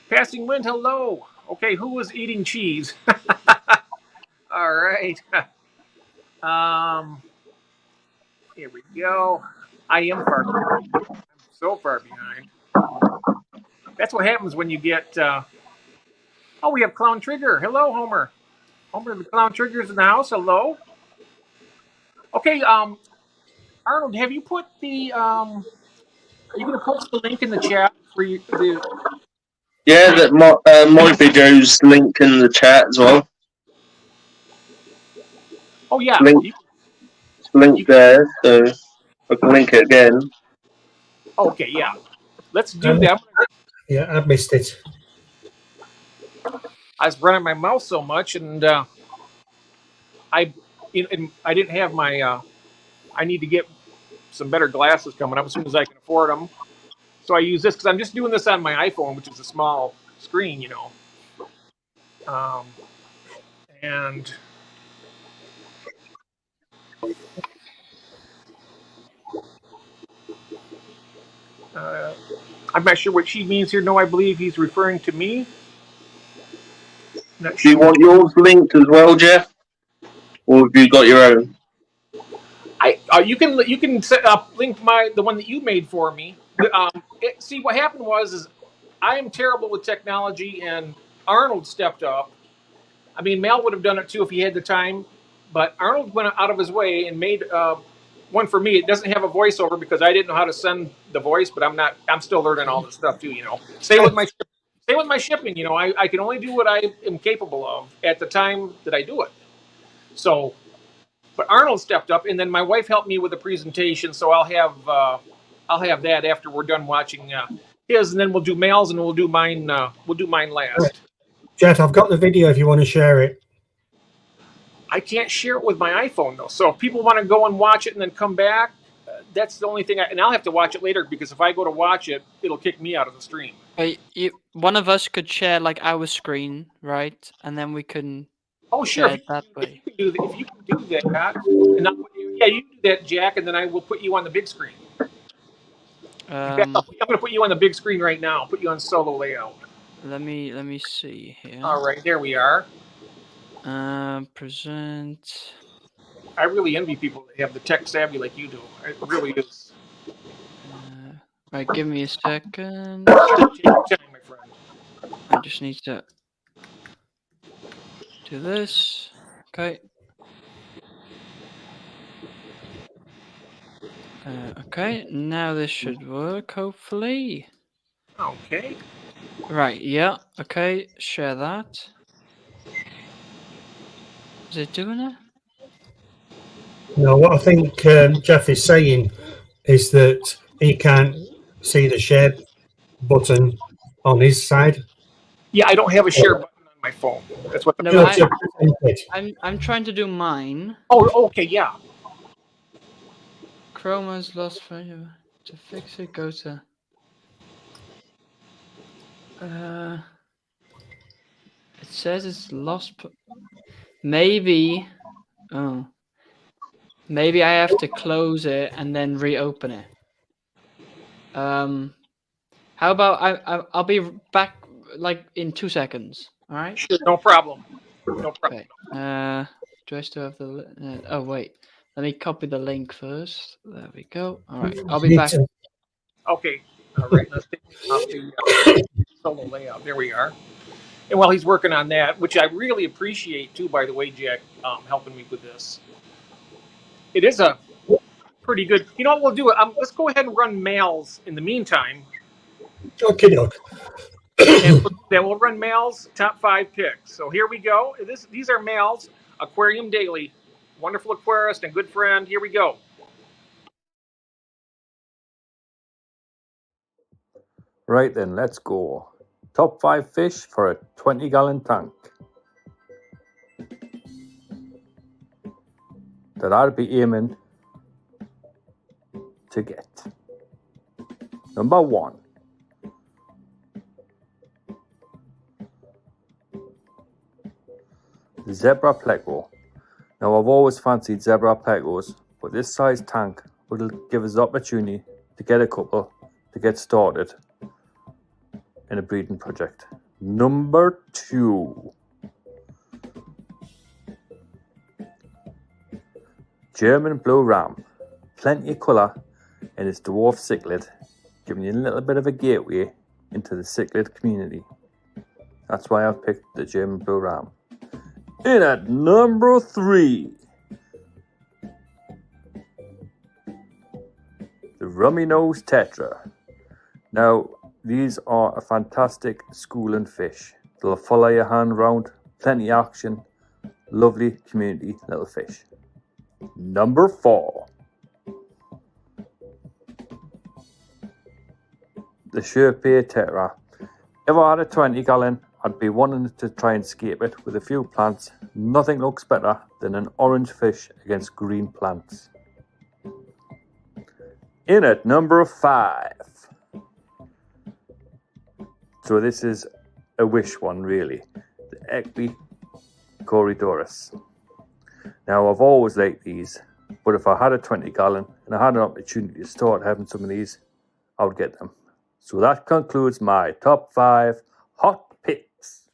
Passing wind, hello. Okay, who was eating cheese? All right. Here we go. I am far behind. I'm so far behind. That's what happens when you get. Oh, we have Clown Trigger. Hello, Homer. Homer, the Clown Trigger's in the house. Hello. Okay, Arnold, have you put the? Are you going to post the link in the chat for the? yeah, that my video's linked in the chat as well. Oh yeah, it's linked there, so I can link it again. Okay, yeah. Let's do that. Yeah, I missed it. I was running my mouth so much, and I didn't have my. I need to get some better glasses coming up as soon as I can afford them. So I use this because I'm just doing this on my iPhone, which is a small screen, and I'm not sure what she means here. No, I believe he's referring to me. Do you want yours linked as well, Jeff? Or have you got your own? You can set up link the one that you made for me. See, what happened was I am terrible with technology, and Arnold stepped up. I mean, Mel would have done it too if he had the time, but Arnold went out of his way and made one for me. It doesn't have a voiceover because I didn't know how to send the voice, but I'm still learning all this stuff too. Same with my shipping. I can only do what I am capable of at the time that I do it. So, but Arnold stepped up, and then my wife helped me with the presentation. So I'll have that after we're done watching his, and then we'll do Mel's, and we'll do mine. We'll do mine last. Jeff, I've got the video if you want to share it. I can't share it with my iPhone though. So if people want to go and watch it and then come back, that's the only thing. And I'll have to watch it later because if I go to watch it, it'll kick me out of the stream. One of us could share like our screen, right? And then we can. Oh sure, share it that way. If you can do that, and you do that, Jack, and then I will put you on the big screen. I'm going to put you on the big screen right now. Put you on solo layout. Let me see here. All right, there we are. Present. I really envy people that have the tech savvy like you do. It really is. Right, give me a second. Take your time, my friend. I just need to do this. Okay. Okay, now this should work, hopefully. Okay. Right, yeah, okay, share that. Is it doing it? No, what I think Jeff is saying is that he can't see the share button on his side. Yeah, I don't have a share button on my phone. That's what. No, I'm trying to do mine. Oh, okay, yeah. Chrome has lost value. To fix it, go to. It says it's lost. Maybe. Oh. Maybe I have to close it and then reopen it. How about I'll be back like in 2 seconds. All right. Sure, no problem. No problem. Okay. Do I still have the? Oh wait. Let me copy the link first. There we go. All right. I'll be back. Okay. All right. Let's take off the solo layout. There we are. And while he's working on that, which I really appreciate too, by the way, Jack, helping me with this. It is a pretty good. You know what we'll do? Let's go ahead and run mails in the meantime. Okay, doke. And then we'll run Mal's top 5 picks. So here we go. These are Mal's Aquarium Daily. Wonderful aquarist and good friend. Here we go. Right then, let's go. Top 5 fish for a 20-gallon tank that I'd be aiming to get. Number 1. The zebra pleco. Now, I've always fancied zebra plecos, but this size tank will give us the opportunity to get a couple to get started in a breeding project. Number 2. German blue ram. Plenty of colour in its dwarf cichlid, giving you a little bit of a gateway into the cichlid community. That's why I've picked the German blue ram. In at number 3, the rummy nose tetra. Now, these are a fantastic schooling fish. They'll follow your hand round, plenty of action, lovely community little fish. Number 4, the Sherpay tetra. If I had a 20-gallon, I'd be wanting to try and scape it with a few plants. Nothing looks better than an orange fish against green plants. In at number 5. So this is a wish one, really. The Equi Corridorus. Now, I've always liked these, but if I had a 20-gallon and I had an opportunity to start having some of these, I would get them. So that concludes my top 5 hot picks.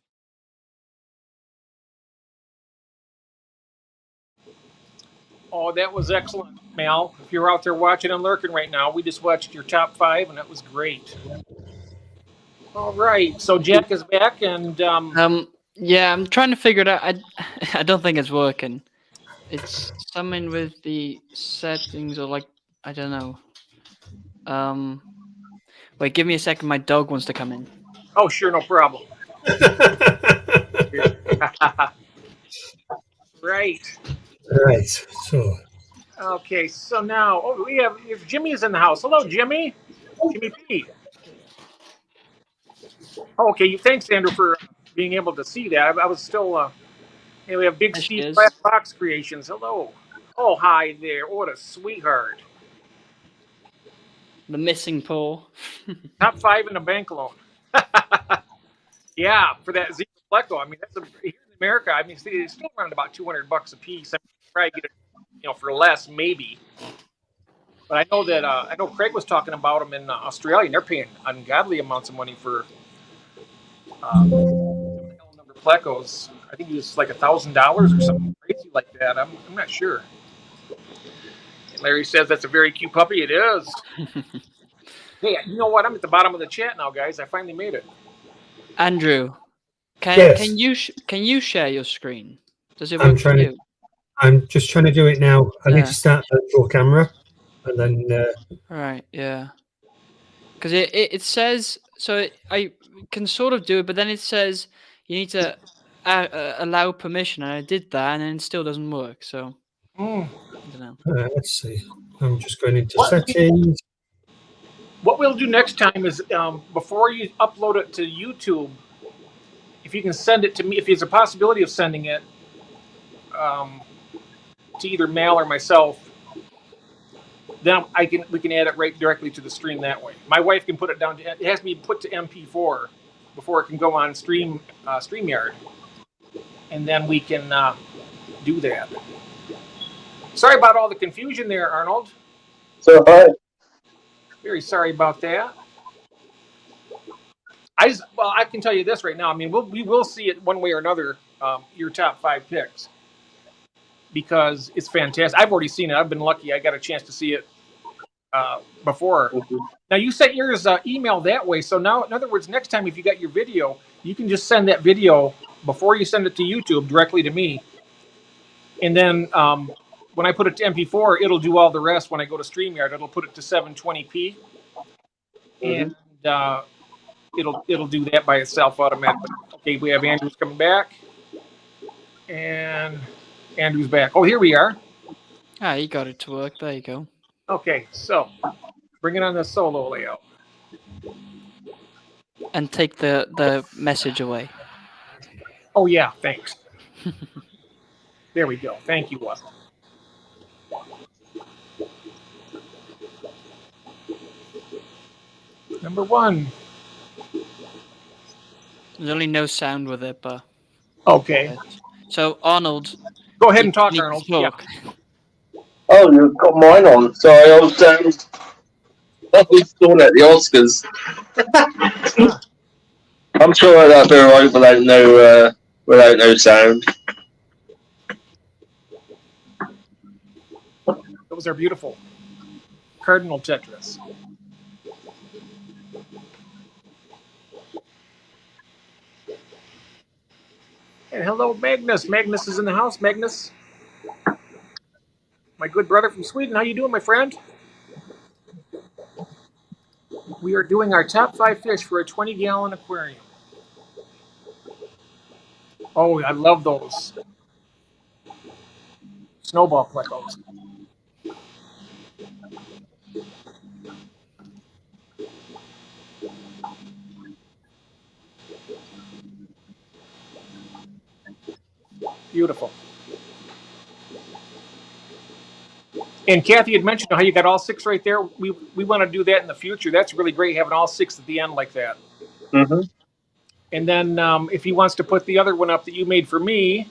Oh, that was excellent, Mal. If you're out there watching and lurking right now, we just watched your top 5, and that was great. All right, so Jack is back, and yeah, I'm trying to figure it out. I don't think it's working. It's something with the settings, or like, I don't know. Wait, give me a second. My dog wants to come in. oh, sure, no problem. Right. Right. So Okay, so now we have if Jimmy is in the house. Hello, Jimmy. Jimmy P. Oh, okay, thanks, Andrew, for being able to see that. I was still. We have Big There she Steve is. Black Box Creations. Hello. Oh, hi there. What a sweetheart. The missing paw. Top 5 in a bank loan. Yeah, for that Zebra Pleco. I mean, here in America. I mean, it's still around about $200 a piece. I mean, you probably get it, for less, maybe. But I know that I know Craig was talking about them in Australia, and they're paying ungodly amounts of money for number Plecos. I think it was like $1,000 or something crazy like that. I'm not sure. And Larry says that's a very cute puppy. It is. Hey, you know what? I'm at the bottom of the chat now, guys. I finally made it. Andrew, Yes. can you share your screen? Does it work for you? I'm just trying to do it now. I need Yeah. to start the virtual camera, and then. Right. Yeah. Because it says so. I can sort of do it, but then it says you need to allow permission, and I did that, and then it still doesn't work. So I don't know. Let's see. I'm just going into settings. What we'll do next time is before you upload it to YouTube, if you can send it to me, if there's a possibility of sending it to either Mal or myself, then we can add it right directly to the stream that way. My wife can put it down. It has to be put to MP4 before it can go on StreamYard, and then we can do that. Sorry about all the confusion there, Arnold. So, hi. Very sorry about that. I can tell you this right now. I mean, we will see it one way or another. Your top 5 picks, because it's fantastic. I've already seen it. I've been lucky. I got a chance to see it before. Now you sent yours email that way. So now, in other words, next time if you got your video, you can just send that video before you send it to YouTube directly to me, and then when I put it to MP4, it'll do all the rest. When I go to StreamYard, it'll put it to 720p, and it'll do that by itself automatically. Okay, we have Andrew's coming back, and Andrew's back. Oh, here we are. Ah, you got it to work. There you go. Okay, so bring it on the solo layout. And take the message away. Oh yeah, thanks. There we go. Thank you, Wes. Number 1. There's only no sound with it, but Okay. so Arnold, Go ahead and talk, you Arnold. talk. Yeah. Oh, you've got mine on. Sorry, I was doing at the Oscars. I'm sure that'll be alright without no sound. Those are beautiful. Cardinal Tetris. And hello, Magnus. Magnus is in the house. Magnus, my good brother from Sweden. How you doing, my friend? We are doing our top 5 fish for a 20-gallon aquarium. Oh, I love those. Snowball plecos. Beautiful. And Kathy had mentioned how you got all 6 right there. We want to do that in the future. That's really great, having all 6 at the end like that. Mm-hmm. And then if he wants to put the other one up that you made for me.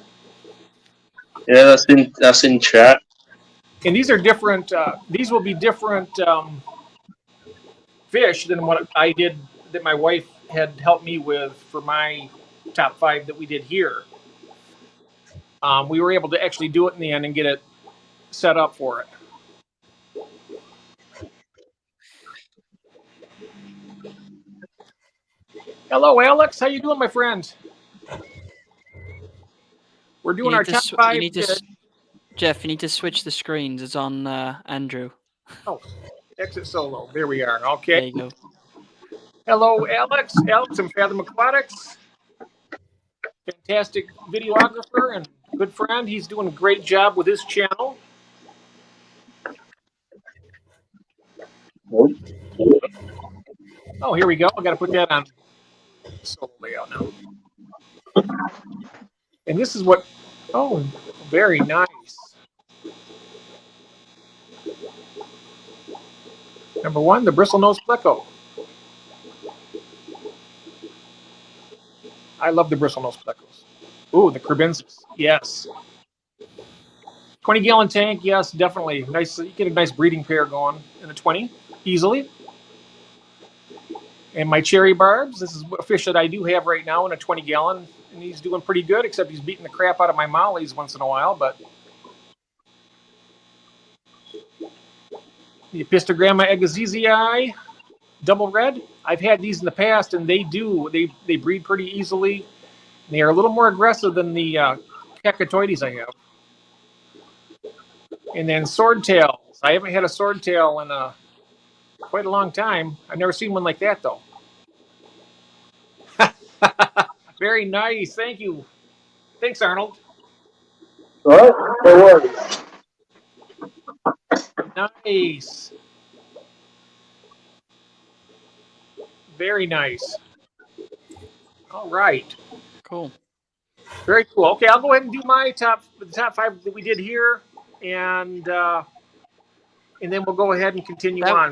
Yeah, that's in chat. And these are different. These will be different fish than what I did, that my wife had helped me with for my top 5 that we did here. We were able to actually do it in the end and get it set up for it. Hello, Alex. How you doing, my friend? We're doing our top 5. Jeff, you need to switch the screens. It's on Andrew. Oh, exit solo. There we are. Okay. There you go. Hello, Alex. Alex from Fathom Aquatics. Fantastic videographer and good friend. He's doing a great job with his channel. Oh, here we go. I got to put that on solo layout now. And this is what. Oh, very nice. Number 1, the bristlenose pleco. I love the bristlenose plecos. Ooh, the Krabinsis. Yes. 20-gallon tank. Yes, definitely. Nice. You get a nice breeding pair going in a 20 easily. And my cherry barbs. This is a fish that I do have right now in a 20-gallon, and he's doing pretty good. Except he's beating the crap out of my mollies once in a while. But the Epistogramma agazizii, double red. I've had these in the past, and they breed pretty easily. They are a little more aggressive than the cacatoides I have. And then swordtails. I haven't had a swordtail in quite a long time. I've never seen one like that, though. Very nice. Thank you. Thanks, Arnold. All right, no worries. Nice. Very nice. All right. Cool. Very cool. Okay, I'll go ahead and do my top 5 that we did here, and then we'll go ahead and continue on.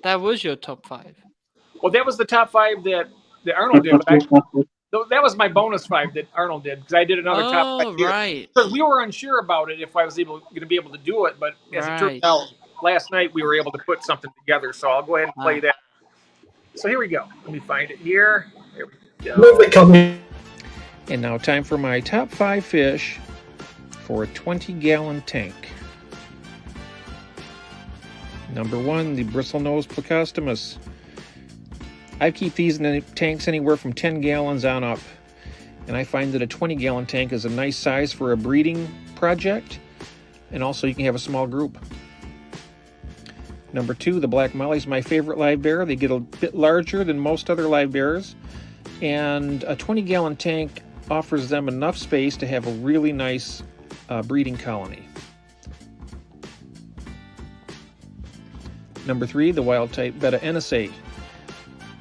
That was your top 5. Well, that was the top 5 that Arnold did. That was my bonus 5 that Arnold did, because I did another top 5 here. Right. Because we were unsure about it if I was going to be able to do it, but as it turned out, last night we were able to put something together. So I'll go ahead and play that. So here we go. Let me find it here. There we go. And now time for my top 5 fish for a 20-gallon tank. Number 1, the bristlenose plecostomus. I keep these in the tanks anywhere from 10 gallons on up, and I find that a 20-gallon tank is a nice size for a breeding project, and also you can have a small group. Number 2, the Black Molly is my favorite live bear. They get a bit larger than most other live bears, and a 20-gallon tank offers them enough space to have a really nice breeding colony. Number 3, the wild type Betta NSA.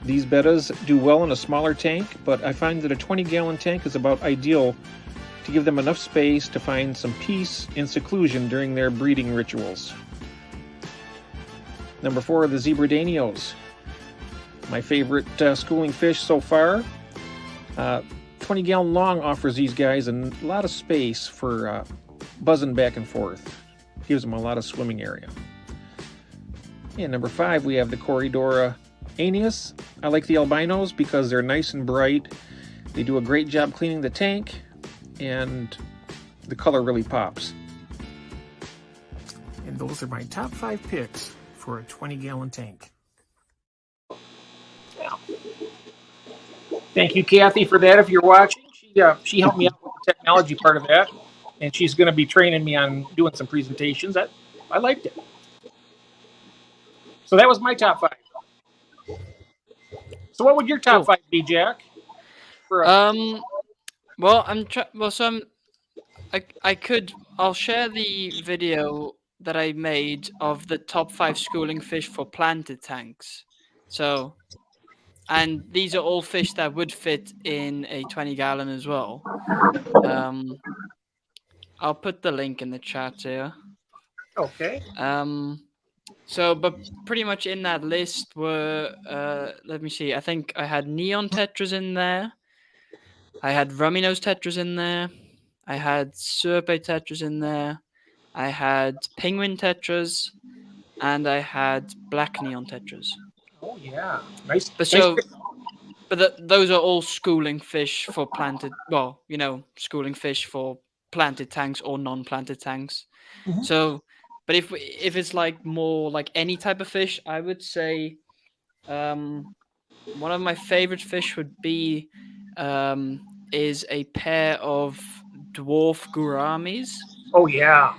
These bettas do well in a smaller tank, but I find that a 20-gallon tank is about ideal to give them enough space to find some peace and seclusion during their breeding rituals. Number 4, the Zebradanios. My favorite schooling fish so far. 20-gallon long offers these guys a lot of space for buzzing back and forth. Gives them a lot of swimming area. And number 5, we have the Corydoras Aeneas. I like the albinos because they're nice and bright. They do a great job cleaning the tank, and the color really pops. And those are my top 5 picks for a 20-gallon tank. Yeah. Thank you, Kathy, for that. If you're watching, she helped me out with the technology part of that, and she's going to be training me on doing some presentations. I liked it. So that was my top 5. So what would your top 5 be, Jack? Well, I'll share the video that I made of the top 5 schooling fish for planted tanks. So, and these are all fish that would fit in a 20-gallon as well. I'll put the link in the chat here. Okay. So, but pretty much in that list were, let me see, I think I had neon tetras in there. I had rummy nose tetras in there. I had serpe tetras in there. I had penguin tetras, and I had black neon tetras. Oh yeah, nice. But those are all schooling fish for planted. Well, schooling fish for planted tanks or non-planted tanks. Mm-hmm. So, but if it's like more like any type of fish, I would say, one of my favorite fish would be, is a pair of dwarf gouramis. Oh yeah.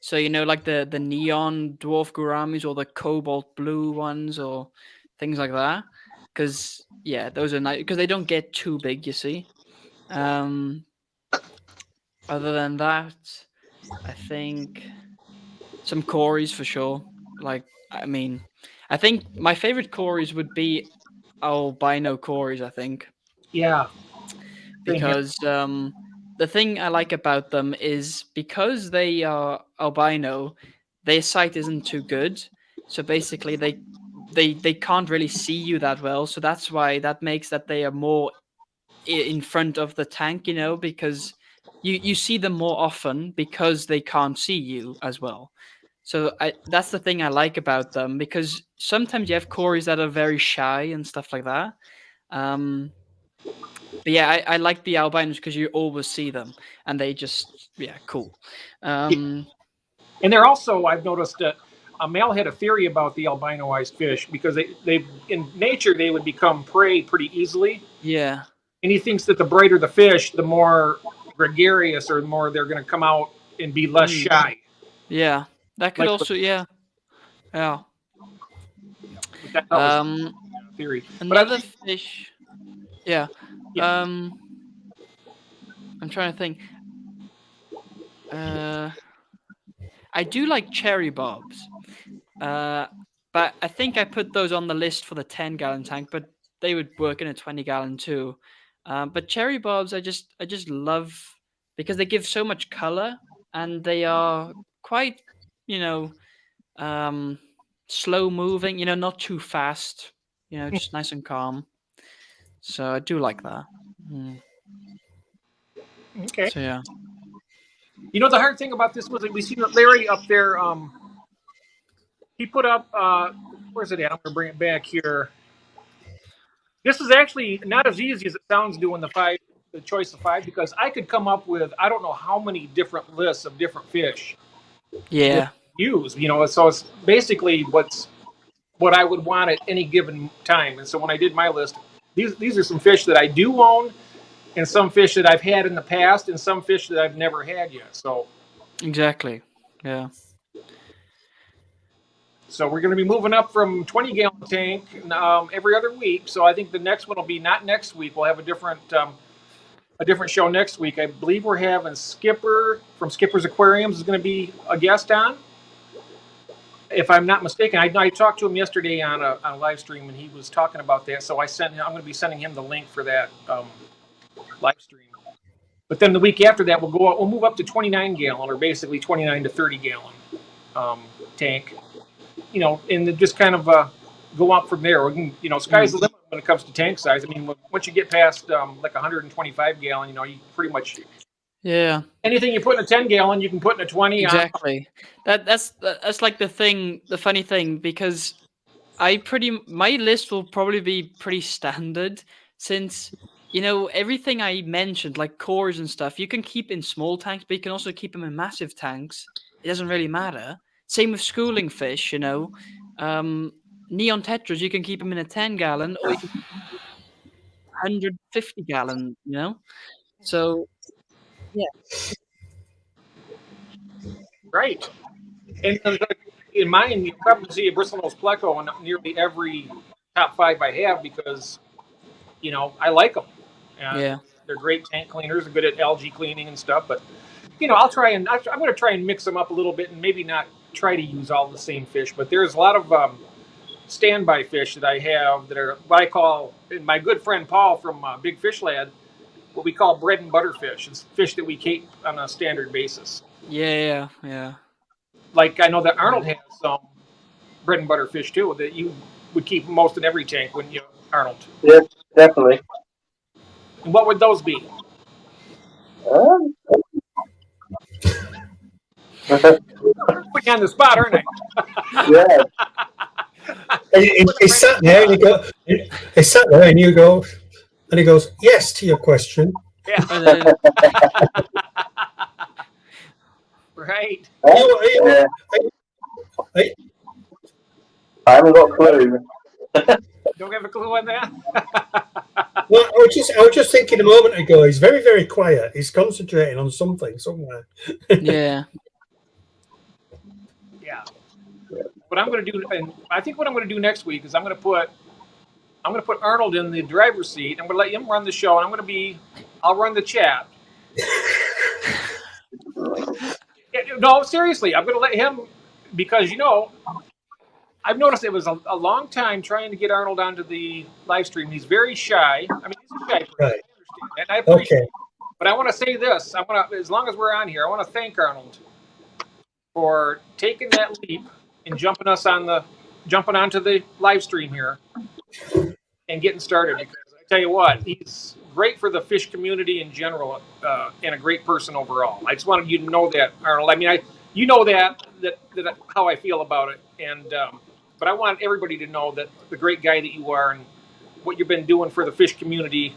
So like the neon dwarf gouramis or the cobalt blue ones or things like that. Because those are nice because they don't get too big. You see. Other than that, I think some cories for sure. Like I think my favorite cories would be albino cories. I think. Yeah. Because the thing I like about them is because they are albino, their sight isn't too good. So basically, they can't really see you that well. So that's why that makes that they are more in front of the tank, because you see them more often because they can't see you as well. So that's the thing I like about them, because sometimes you have cories that are very shy and stuff like that. But yeah, I like the albinos because you always see them, and they just cool. And they're also, I've noticed that Mel had a theory about the albino-eyed fish because they in nature they would become prey pretty easily. Yeah. And he thinks that the brighter the fish, the more gregarious or the more they're going to come out and be less shy. Yeah, that could also yeah. That was theory. Another fish. Yeah. I'm trying to think. I do like cherry bobs. But I think I put those on the list for the 10-gallon tank, but they would work in a 20-gallon too. But cherry bobs, I just love because they give so much color and they are quite, slow moving. Not too fast. Just nice and calm. So I do like that. Okay. So yeah. The hard thing about this was that we see Larry up there. He put up. Where's it at? I'm going to bring it back here. This is actually not as easy as it sounds doing the choice of 5, because I could come up with I don't know how many different lists of different fish. Yeah. Use so it's basically what I would want at any given time. And so when I did my list, these are some fish that I do own, and some fish that I've had in the past, and some fish that I've never had yet. So exactly, yeah. So we're going to be moving up from 20-gallon tank every other week. So I think the next one will be not next week. We'll have a different show next week. I believe we're having Skipper from Skipper's Aquariums is going to be a guest on, if I'm not mistaken. I talked to him yesterday on a live stream, and he was talking about that. So I'm going to be sending him the link for that live stream. But then the week after that, we'll move up to 29-gallon, or basically 29 to 30-gallon tank. And just kind of go up from there. We can, sky's the limit when it comes to tank size. I mean, once you get past like 125-gallon, you pretty much anything you put in a 10-gallon, you can put in a 20. Exactly. That's like the funny thing, because my list will probably be pretty standard, since everything I mentioned, like cores and stuff, you can keep in small tanks, but you can also keep them in massive tanks. It doesn't really matter. Same with schooling fish, neon tetras, you can keep them in a 10-gallon or you can 150-gallon, So, yeah. Right. And in mine, you probably see a bristlenose pleco on nearly every top 5 I have, because, I like them. And they're great tank cleaners. They're good at algae cleaning and stuff. But, I'm going to try and mix them up a little bit, and maybe not try to use all the same fish. But there's a lot of standby fish that I have that are what I call, and my good friend Paul from Big Fish Lad, what we call bread and butter fish. It's fish that we keep on a standard basis. Yeah. Like I know that Arnold has some bread and butter fish too that you would keep most in every tank, wouldn't you, Arnold? Yeah, definitely. And what would those be? Put you on the spot, aren't I? Yeah. He sat there and he sat there and you go, and he goes, yes to your question. Yeah. Right. I haven't got a clue. Don't have a clue on that? Well, I was just thinking a moment ago, he's very, very quiet. He's concentrating on something somewhere. Yeah. Yeah. What I'm going to do, and I think what I'm going to do next week is I'm going to put Arnold in the driver's seat. I'm going to let him run the show, and I'll run the chat. No, seriously, I'm going to let him, because I've noticed it was a long time trying to get Arnold onto the live stream. He's very shy. I mean, he's a shy person. Right. I understand that, and I appreciate it. But I want to say this. As long as we're on here, I want to thank Arnold for taking that leap and jumping onto the live stream here and getting started. Because I tell you what, he's great for the fish community in general, and a great person overall. I just wanted you to know that, Arnold. I mean, you know that how I feel about it, and but I want everybody to know that the great guy that you are and what you've been doing for the fish community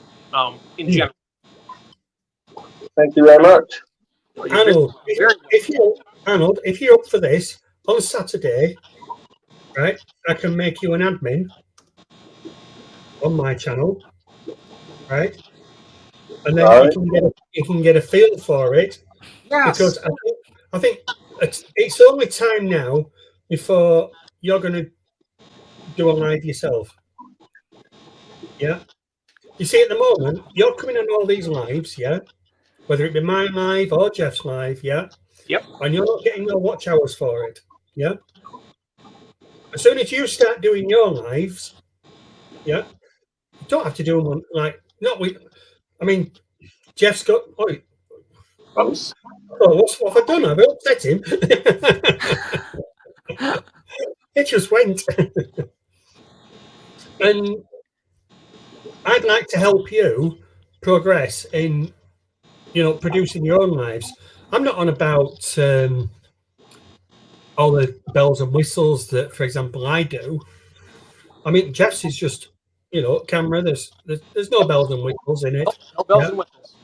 in general. Thank you very much. Arnold, if you're up for this on Saturday, right? I can make you an admin on my channel, right? And then you can get a feel for it. Yes. Because I think it's only time now before you're going to do a live yourself. Yeah. You see, at the moment, you're coming on all these lives, yeah? Whether it be my live or Jeff's live, yeah? Yep. And you're not getting your watch hours for it, yeah? As soon as you start doing your lives, yeah, you don't have to do them I mean, Jeff's got. Oops. What have I done? I've upset him. It just went. And I'd like to help you progress in, producing your own lives. I'm not on about all the bells and whistles that, for example, I do. I mean, Jeff's is just, camera. There's no bells and whistles in it. No bells and whistles.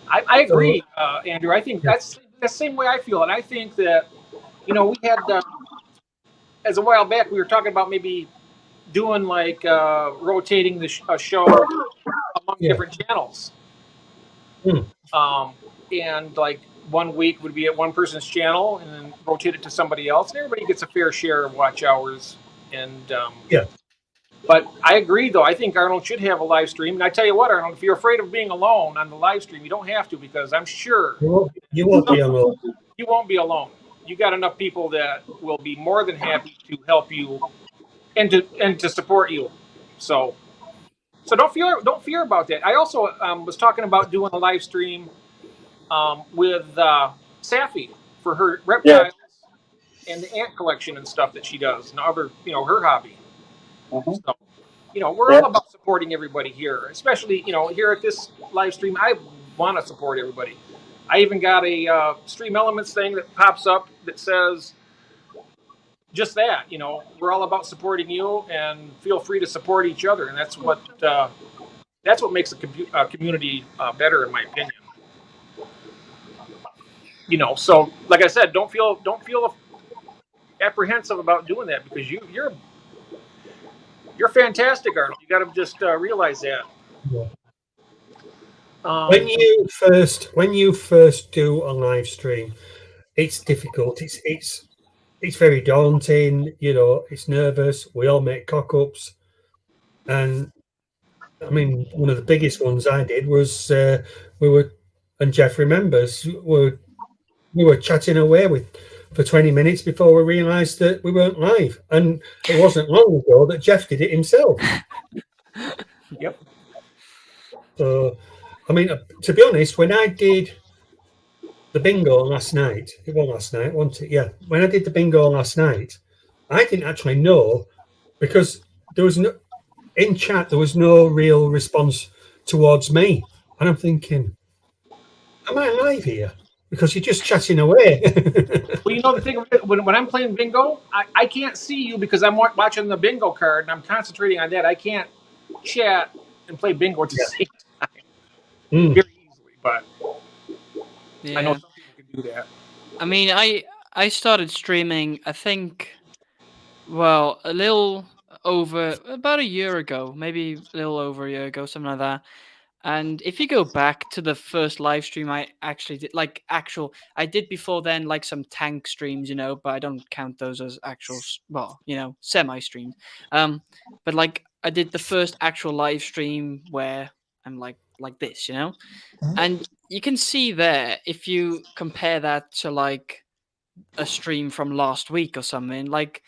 I agree, Andrew. I think that's the same way I feel, and I think that, we had as a while back we were talking about maybe doing like rotating the show among different channels, and like 1 week would be at one person's channel and then rotate it to somebody else, and everybody gets a fair share of watch hours. And Yeah. But I agree, though. I think Arnold should have a live stream. And I tell you what, Arnold, if you're afraid of being alone on the live stream, you don't have to, because I'm sure You won't be alone. you won't be alone. You got enough people that will be more than happy to help you and to support you. So don't fear about that. I also was talking about doing a live stream with Safi for her reptiles and the ant collection and stuff that she does, and other, her hobby. Mhm. So, we're all about supporting everybody here, especially, here at this live stream. I want to support everybody. I even got a Stream Elements thing that pops up that says just that. We're all about supporting you, and feel free to support each other, and that's what makes a community better, in my opinion. So like I said, don't feel apprehensive about doing that, because you're fantastic, Arnold. You got to just realize that. Yeah. When you first do a live stream, it's difficult. It's very daunting. It's nervous. We all make cock-ups, and I mean, one of the biggest ones I did was and Jeff remembers, we were chatting away for 20 minutes before we realised that we weren't live, and it wasn't long ago that Jeff did it himself. Yep. So, I mean, to be honest, when I did the bingo last night, it was last night, wasn't it? Yeah. When I did the bingo last night, I didn't actually know, because there was in chat, there was no real response towards me. And I'm thinking, am I live here? Because you're just chatting away. Well, the thing, when I'm playing bingo, I can't see you, because I'm watching the bingo card and I'm concentrating on that. I can't chat and play bingo at the same time very easily, but Yeah. I know some people can do that. I mean, I started streaming, I think, well, a little over about a year ago, maybe a little over a year ago, something like that. And if you go back to the first live stream I actually did, I did before then, like some tank streams, but I don't count those as actual, semi streams. But like I did the first actual live stream where I'm like this, and you can see there, if you compare that to like a stream from last week or something, like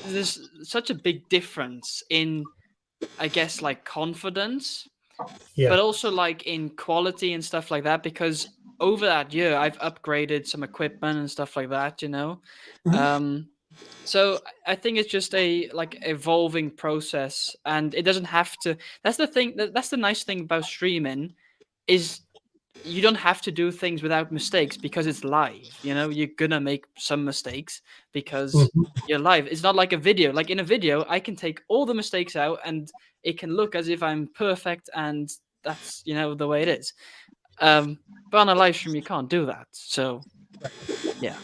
there's such a big difference in, I guess, like confidence. Yeah. But also like in quality and stuff like that, because over that year I've upgraded some equipment and stuff like that, so I think it's just a like evolving process, and it doesn't have to. That's the thing. That's the nice thing about streaming, is you don't have to do things without mistakes, because it's live. You're gonna make some mistakes because you're live. It's not like a video. Like in a video, I can take all the mistakes out and it can look as if I'm perfect, and that's the way it is. But on a live stream, you can't do that. So yeah.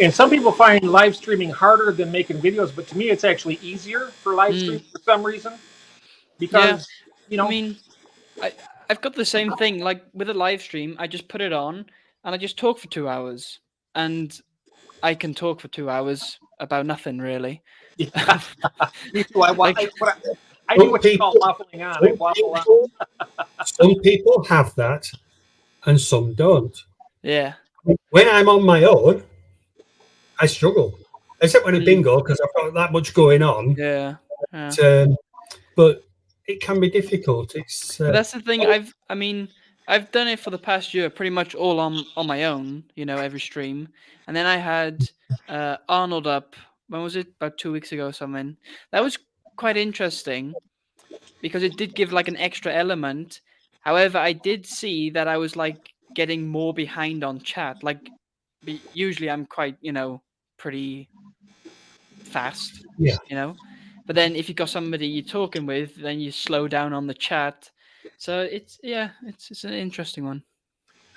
And some people find live streaming harder than making videos, but to me, it's actually easier for live streaming for some reason, because I mean, I've got the same thing. Like with a live stream, I just put it on and I just talk for 2 hours, and I can talk for 2 hours about nothing really. Me too. I do what you call waffling on. I waffle on. Some people have that, and some don't. Yeah. When I'm on my own, I struggle, except when it's bingo, because I've got that much going on. Yeah. But it can be difficult. That's the thing. I've done it for the past year, pretty much all on my own. Every stream, and then I had Arnold up. When was it? About 2 weeks ago or something. That was quite interesting, because it did give like an extra element. However, I did see that I was like getting more behind on chat. Like usually I'm quite, pretty fast. Yeah. But then if you got somebody you're talking with, then you slow down on the chat. So it's an interesting one.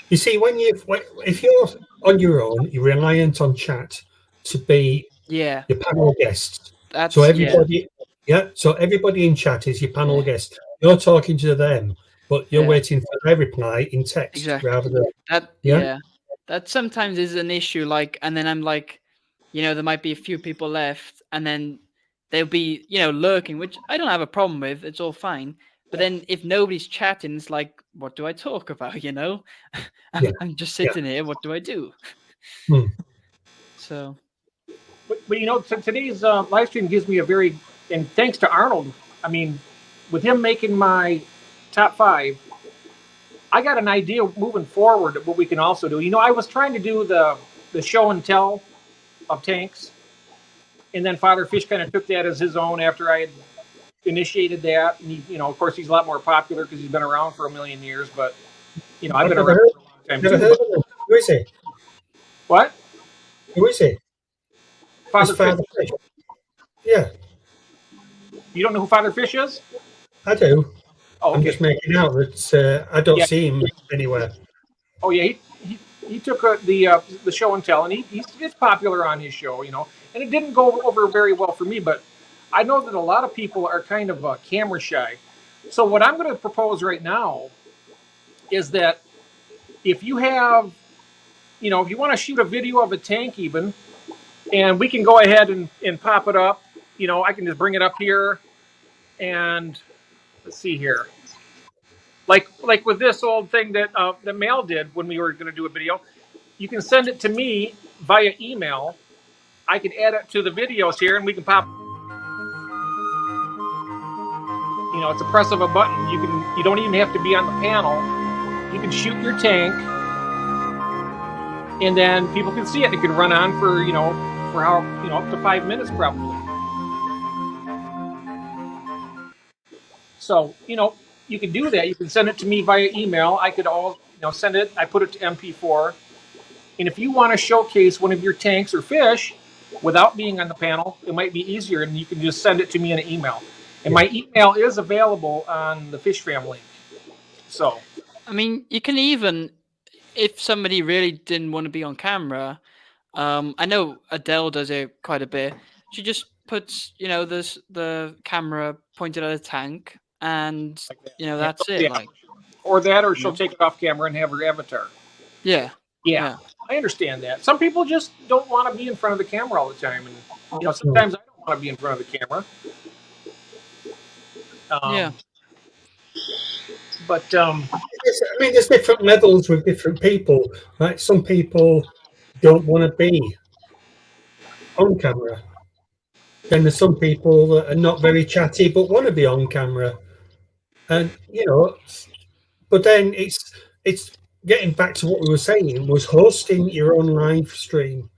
You see, if you're on your own, you're reliant on chat to be your panel guest. So everybody in chat is your panel guest. You're talking to them. but you're waiting for their reply in text Exactly. rather than that. That sometimes is an issue. Like, and then I'm like, there might be a few people left, and then they'll be, lurking, which I don't have a problem with. It's all fine. But then if nobody's chatting, it's like, what do I talk about? I'm just sitting here. What do I do? So. But today's live stream gives me and thanks to Arnold, I mean, with him making my top 5, I got an idea moving forward of what we can also do. I was trying to do the show and tell of tanks, and then Father Fish kind of took that as his own after I had initiated that. And he, of course, he's a lot more popular because he's been around for a million years. But I've been around for a long time never too. heard of him. Who is he? What? Who is he? Father Fish. Yeah. You don't know who Father Fish is? I do. Oh, okay. I'm just making out that I don't see him anywhere. Oh yeah, he took the show and tell, and he's popular on his show, and it didn't go over very well for me, but I know that a lot of people are kind of camera shy. So what I'm going to propose right now is that if you have, if you want to shoot a video of a tank even, and we can go ahead and pop it up, I can just bring it up here, and let's see here. Like with this old thing that Mal did when we were going to do a video, you can send it to me via email. I can add it to the videos here, and we can pop. It's a press of a button. You don't even have to be on the panel. You can shoot your tank, and then people can see it. It can run on for up to 5 minutes probably. So you can do that. You can send it to me via email. I could send it. I put it to MP4. And if you want to showcase one of your tanks or fish without being on the panel, it might be easier, and you can just send it to me in an email. And my email is available on the Fish Fam link. So, I mean, you can even, if somebody really didn't want to be on camera, I know Adele does it quite a bit. She just puts, the camera pointed at a tank, and that's it. Like, or she'll take it off camera and have her avatar. Yeah. I understand that. Some people just don't want to be in front of the camera all the time, and sometimes I don't want to be in front of the camera. But there's different levels with different people. Right? Some people don't want to be on camera. Then there's some people that are not very chatty but want to be on camera, and but then it's getting back to what we were saying, was hosting your own live stream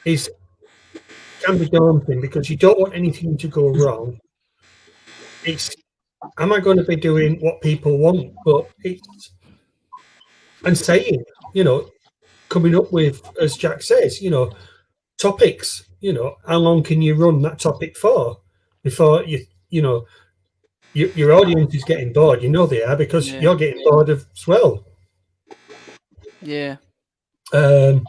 can be daunting because you don't want anything to go wrong. Am I going to be doing what people want? But and saying, coming up with, as Jack says, topics. How long can you run that topic for before your audience is getting bored? They are, because you're getting bored as well. Yeah. But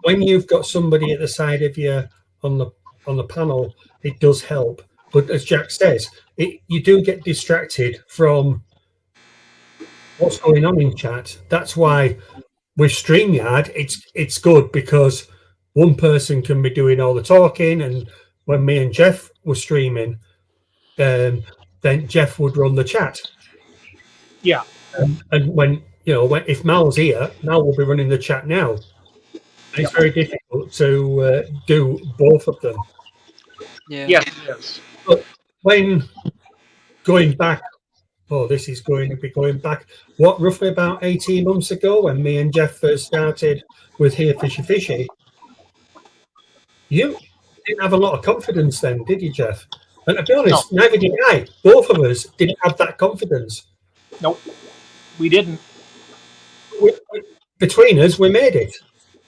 when you've got somebody at the side of you on the panel, it does help. But as Jack says, you do get distracted from what's going on in chat. That's why with StreamYard, it's good, because one person can be doing all the talking, and when me and Jeff were streaming, then Jeff would run the chat. Yeah. And when if Mal's here, Mal will be running the chat now. And it's very difficult to do both of them. Yeah. Yes, it is. But when going back, this is going to be going back, roughly about 18 months ago, when me and Jeff first started with Here Fishy Fishy, you didn't have a lot of confidence then, did you, Jeff? And to be honest, neither did I. Both of us didn't have that confidence. Nope, we didn't. Between us, we made it.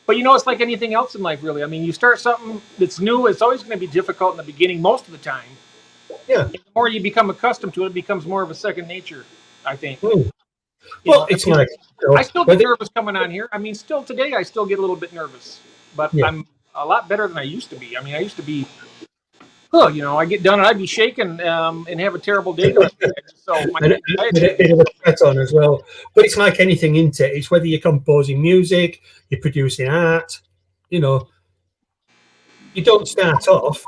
But it's like anything else in life, really. I mean, you start something that's new, it's always going to be difficult in the beginning, most of the time. Yeah. And the more you become accustomed to it, it becomes more of a second nature, I think. It's like... I still get nervous coming on here. I mean, still today, I still get a little bit nervous. But I'm a lot better than I used to be. I mean, I used to be oh, you know, I get done and I'd be shaking and have a terrible day. So my And a bit of a threat on as well. But it's like anything, isn't it? It's whether you're composing music, you're producing art. You know, you don't start off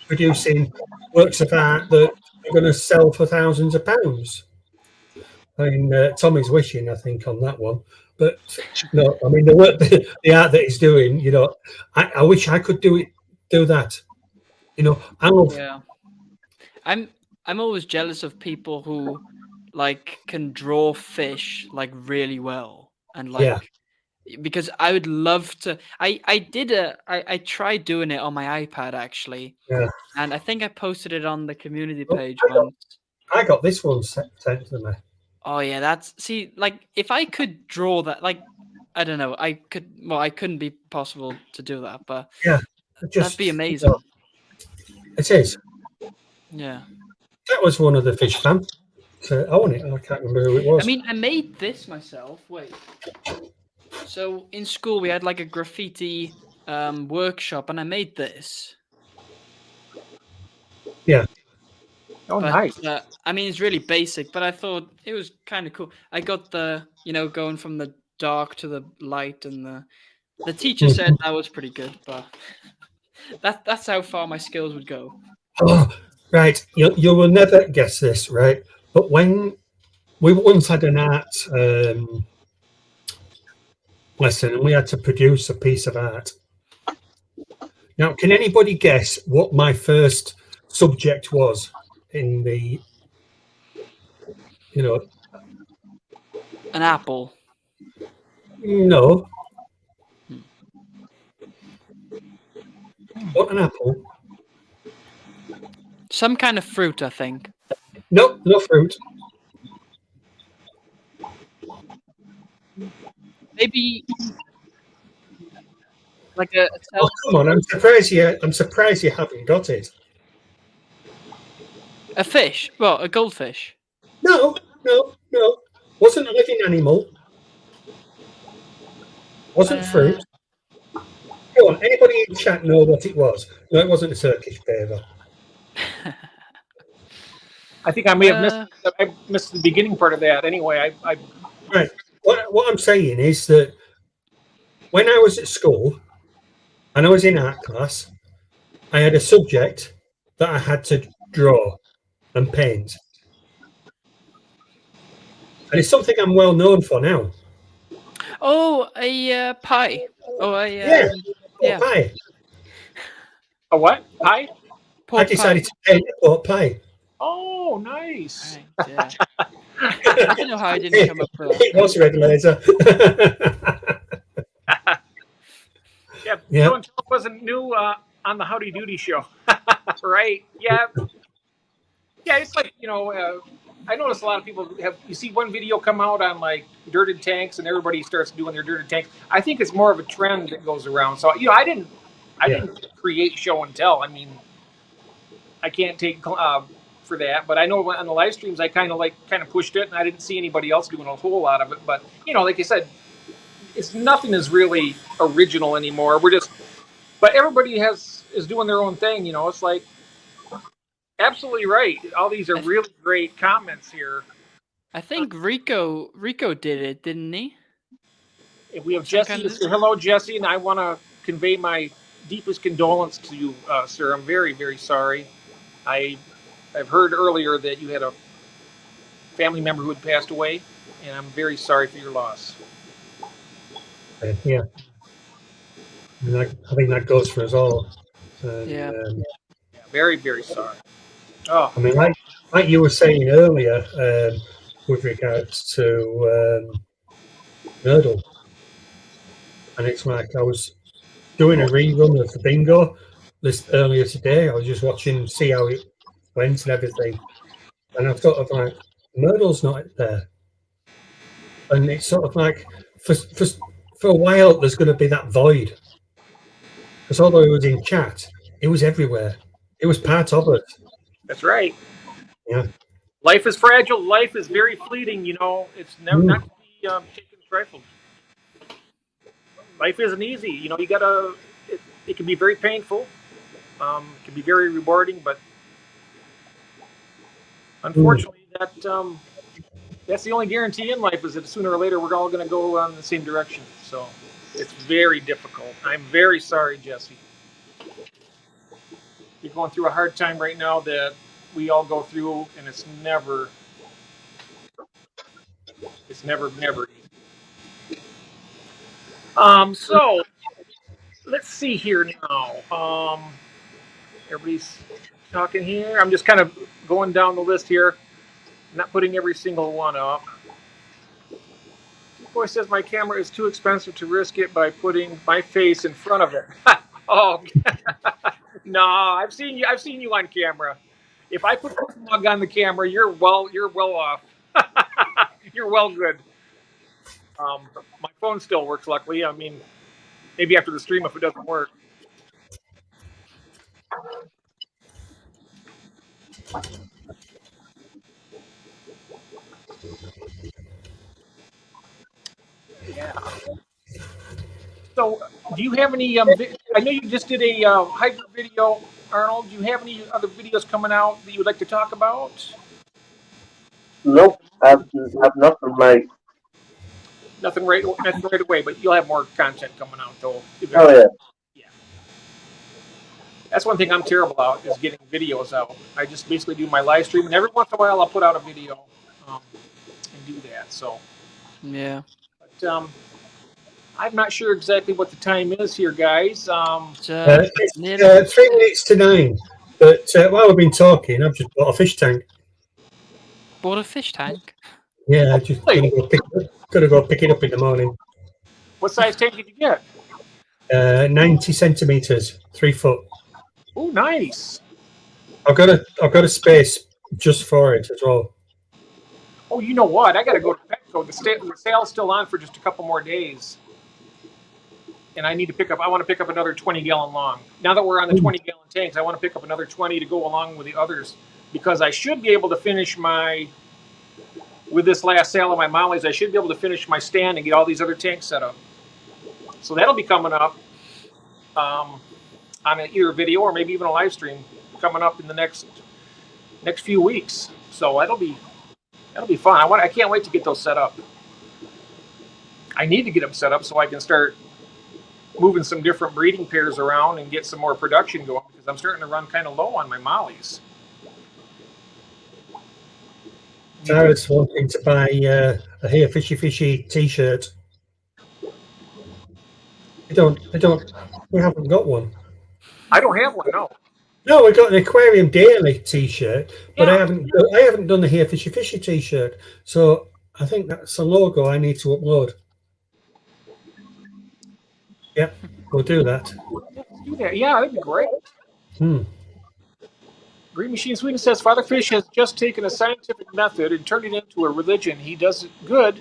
producing works of art that are going to sell for thousands of pounds. I mean, Tommy's wishing, I think, on that one. But no, I mean, the work, the art that he's doing, you know, I wish I could do that. You know, I love. Yeah. I'm always jealous of people who like can draw fish like really well and like Yeah. because I would love to. I tried doing it on my iPad actually, Yeah. and I think I posted it on the community Oh, page I got, once. I got this one sent to me. Oh yeah, that's see like if I could draw that like I don't know I could well I couldn't be possible to do that but Yeah, that'd just be amazing. it is. Yeah. That was one of the fish fans. So I want it. I can't remember who it was. I mean, I made this myself. Wait. So in school we had like a graffiti workshop, and I made this. Yeah. oh, But nice. I mean, it's really basic, but I thought it was kind of cool. I got the going from the dark to the light, and the teacher said that was pretty good, but that's how far my skills would go. Oh, right. You will never guess this, right? But when we once had an art lesson and we had to produce a piece of art. Now, can anybody guess what my first subject was in the, you know, An apple. no. What, an apple? Some kind of fruit, I think. No, no fruit. Maybe like a Oh, come on! I'm surprised you haven't got it. a fish. Well, a goldfish. No. Wasn't a living animal. Wasn't fruit. Go on. Anybody in chat know what it was? No, it wasn't a Turkish beaver. I think I may have missed the beginning part of that. Anyway, I Right. What I'm saying is that when I was at school and I was in art class, I had a subject that I had to draw and paint. And it's something I'm well known for now. Oh, a pie. Oh, Yeah. Pie. a what? Pie? I decided to paint a pork pie. Oh, nice. Right, yeah. I don't know how I didn't come up with that. It was red laser. Yeah. Joe and Joe wasn't new on the Howdy Doody show, right? Yeah. Yeah, it's like, I notice a lot of people you see one video come out on like dirted tanks and everybody starts doing their dirted tanks. I think it's more of a trend that goes around. So, I didn't create show and tell. I mean, I can't take for that, but I know on the live streams I kind of pushed it and I didn't see anybody else doing a whole lot of it. But, like I said, it's nothing is really original anymore. But everybody is doing their own thing. It's like, absolutely right. All these are really great comments here. I think Rico did it, didn't he? If we have Jesse, hello, Jesse, and I want to convey my deepest condolence to you, sir. I'm very, very sorry. I've heard earlier that you had a family member who had passed away, and I'm very sorry for your loss. Yeah. I think that goes for us all. Yeah. Very, very sorry. Oh, I mean, like you were saying earlier, with regards to Nerdle, and it's like I was doing a rerun of the bingo list earlier today. I was just watching, see how it went and everything, and I thought of like, Nerdle's not there, and it's sort of like for a while there's going to be that void, because although it was in chat, it was everywhere. It was part of it. That's right. Yeah. Life is fragile. Life is very fleeting. It's never not to be taken trifled. Life isn't easy. You gotta. It can be very painful. It can be very rewarding, but unfortunately, that's the only guarantee in life is that sooner or later we're all going to go on the same direction. So it's very difficult. I'm very sorry, Jesse. You're going through a hard time right now that we all go through, and it's never easy. So let's see here now. Everybody's talking here. I'm just kind of going down the list here, not putting every single one up. Boy says my camera is too expensive to risk it by putting my face in front of it. Oh no, I've seen you on camera. If I put a mug on the camera, you're well off. You're well good. My phone still works, luckily. I mean, maybe after the stream if it doesn't work. Yeah. So, do you have any? I know you just did a hydro video, Arnold. Do you have any other videos coming out that you would like to talk about? Nope, I've nothing, mate. Nothing right away, but you'll have more content coming out though. Oh yeah. Yeah. That's one thing I'm terrible at is getting videos out. I just basically do my live stream, and every once in a while I'll put out a video and do that. So. Yeah. But I'm not sure exactly what the time is here, guys. It's 3 minutes to 9. But while we've been talking, I've just bought a fish tank. Bought a fish tank? Yeah, I'm just gonna go pick it up in the morning. What size tank did you get? 90 centimeters, 3 foot. Oh, nice. I've got a space just for it as well. Oh, you know what? I got to go to Petco. The sale's still on for just a couple more days. And I need to pick up, I want to pick up another 20-gallon long. Now that we're on the 20-gallon tanks, I want to pick up another 20 to go along with the others because I should be able to finish with this last sale of my mollies, I should be able to finish my stand and get all these other tanks set up. So that'll be coming up on either a video or maybe even a live stream coming up in the next few weeks. So that'll be fun. I can't wait to get those set up. I need to get them set up so I can start moving some different breeding pairs around and get some more production going because I'm starting to run kind of low on my mollies. Tara's wanting to buy a Here Fishy Fishy t-shirt. We haven't got one. I don't have one, no. No, we got an Aquarium Daily t-shirt, but Yeah. I haven't done the Here Fishy Fishy t-shirt. So I think that's a logo I need to upload. Yeah, we'll do that. Let's do that. Yeah, that'd be great. Green Machine Sweden says Father Fish has just taken a scientific method and turned it into a religion. He does it good,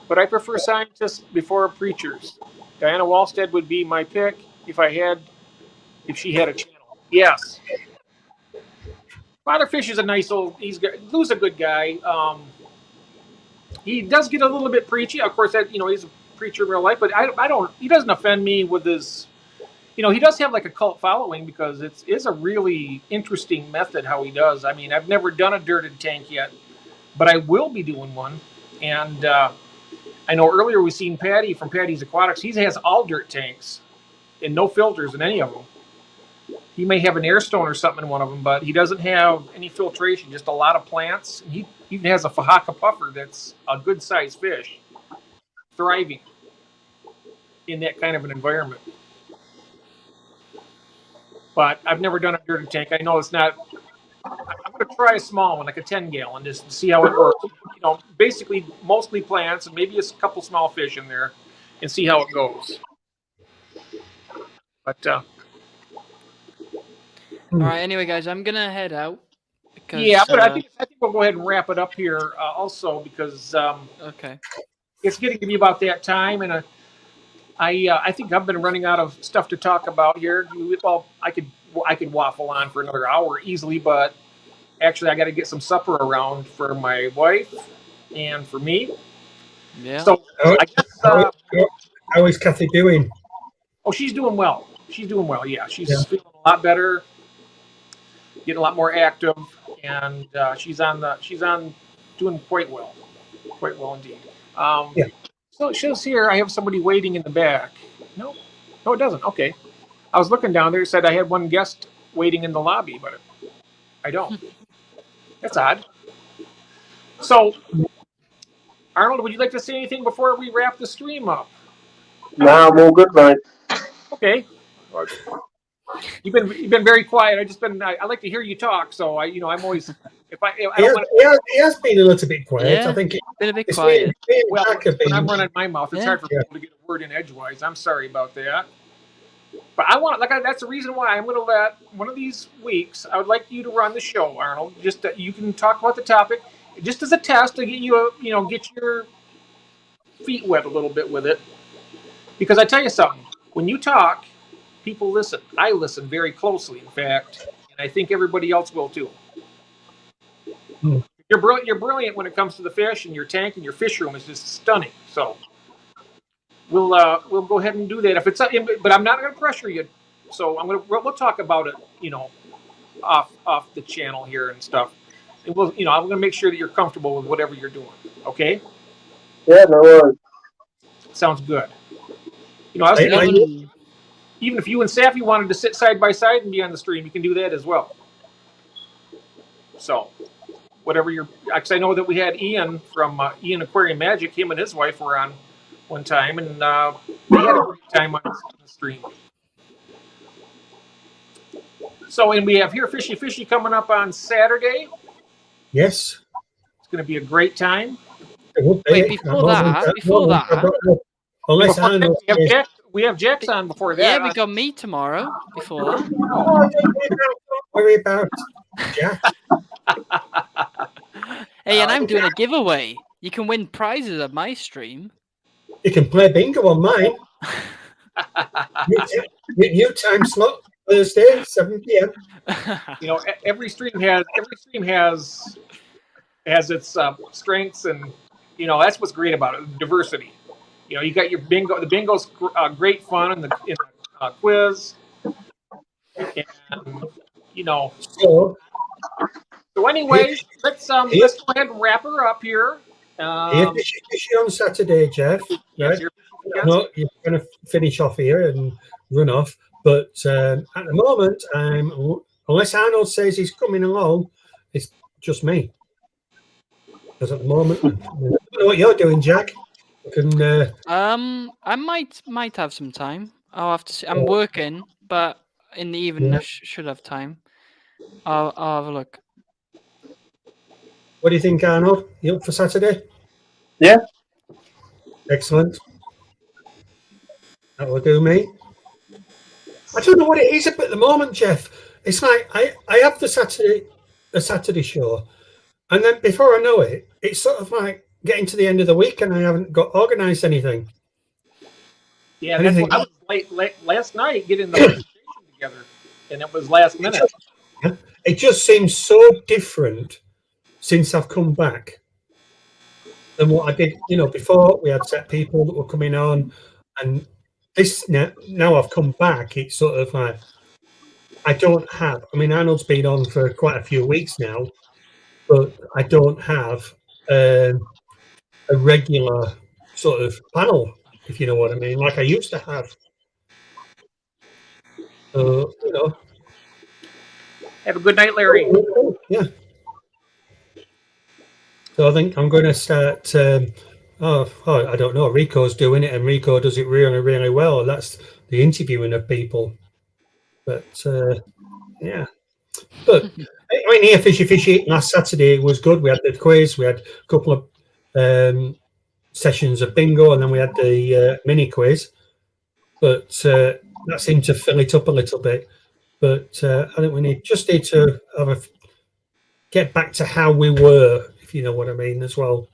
but I prefer scientists before preachers. Diana Wallstead would be my pick if she had a channel. Yes. Father Fish is a nice Lou's a good guy. He does get a little bit preachy. Of course, he's a preacher in real life, but he doesn't offend me with his, he does have like a cult following because it's a really interesting method how he does. I mean, I've never done a dirted tank yet, but I will be doing one. And I know earlier we seen Patty from Patty's Aquatics. He has all dirt tanks and no filters in any of them. He may have an air stone or something in one of them, but he doesn't have any filtration, just a lot of plants. And he even has a Fahaka puffer that's a good sized fish, thriving in that kind of an environment. But I've never done a dirty tank. I know it's not. I'm going to try a small one, like a 10-gallon, just to see how it works. Basically mostly plants and maybe a couple small fish in there, and see how it goes. But all right. Anyway, guys, I'm gonna head out. Because, but I think we'll go ahead and wrap it up here. Also, because okay, it's getting to be about that time, and I think I've been running out of stuff to talk about here. Well, I could waffle on for another hour easily, but actually I got to get some supper around for my wife and for me. Yeah. So I guess. How is Kathy doing? Oh, she's doing well. She's doing well. Yeah, she's feeling a lot better, getting a lot more active, and she's on doing quite well indeed. Yeah. So it shows here I have somebody waiting in the back. No, it doesn't. Okay, I was looking down there. It said I had one guest waiting in the lobby, but I don't. That's odd. So, Arnold, would you like to say anything before we wrap the stream up? Nah, I'm all good, mate. Okay. You've been very quiet. I like to hear you talk. So I'm always He has been a little bit quiet. Yeah, I think been a bit it's quiet. well, Jack have when I'm been. running my mouth, it's Yeah. hard for people to get a word in edgewise. I'm sorry about that. But that's the reason why I'm going to let one of these weeks. I would like you to run the show, Arnold. Just you can talk about the topic, just as a test to get you get your feet wet a little bit with it. Because I tell you something, when you talk, people listen. I listen very closely, in fact, and I think everybody else will too. Hmm. You're brilliant when it comes to the fish, and your tank and your fish room is just stunning. So we'll go ahead and do that. If it's but I'm not going to pressure you. So we'll talk about it, off the channel here and stuff. And I'm going to make sure that you're comfortable with whatever you're doing. Okay? Yeah, no worries. Sounds good. I was thinking, even if you and Safi wanted to sit side by side and be on the stream, you can do that as well. So, whatever because I know that we had Ian from Ian Aquarium Magic. Him and his wife were on one time, and we had a great time on the stream. So, and we have here Fishy Fishy coming up on Saturday. Yes. It's going to be a great time. Wait, before that, unless I know. We have Jax on before that. Yeah, we got me tomorrow before that. Don't worry about Jack. Hey, and I'm doing a giveaway. You can win prizes at my stream. You can play bingo on mine. New time slot Thursday, 7 p.m. Every stream has its strengths, and that's what's great about it, diversity. You got your bingo. The bingo's great fun in the quiz, and So, anyways, let's go ahead and wrap her up here. Fishy on Saturday, Jeff. Right? No, you're going to finish off here and run off. But at the moment, unless Arnold says he's coming along, it's just me. Because at the moment, I don't know what you're doing, Jack. I might have some time. I'll have to see. I'm working, but in the evening I should have time. I'll have a look. What do you think, Arnold? You up for Saturday? Yeah. Excellent. That will do me. I don't know what it is at the moment, Jeff. It's like I have the Saturday show, and then before I know it, it's sort of like getting to the end of the week and I haven't got organised anything. Yeah, that's what I was late last night getting the presentation together, and it was last minute. It just seems so different since I've come back than what I did. Before we had set people that were coming on, and this now I've come back. It's sort of like I don't have. I mean, Arnold's been on for quite a few weeks now, but I don't have a regular sort of panel, if you know what I mean, like I used to have. Have a good night, Larry. Yeah. So I think I'm going to start. I don't know. Rico's doing it, and Rico does it really, really well. That's the interviewing of people. But yeah. But I mean, here, Fishy, last Saturday was good. We had the quiz. We had a couple of sessions of bingo, and then we had the mini quiz. But that seemed to fill it up a little bit. But I think we need to get back to how we were, if you know what I mean, as well.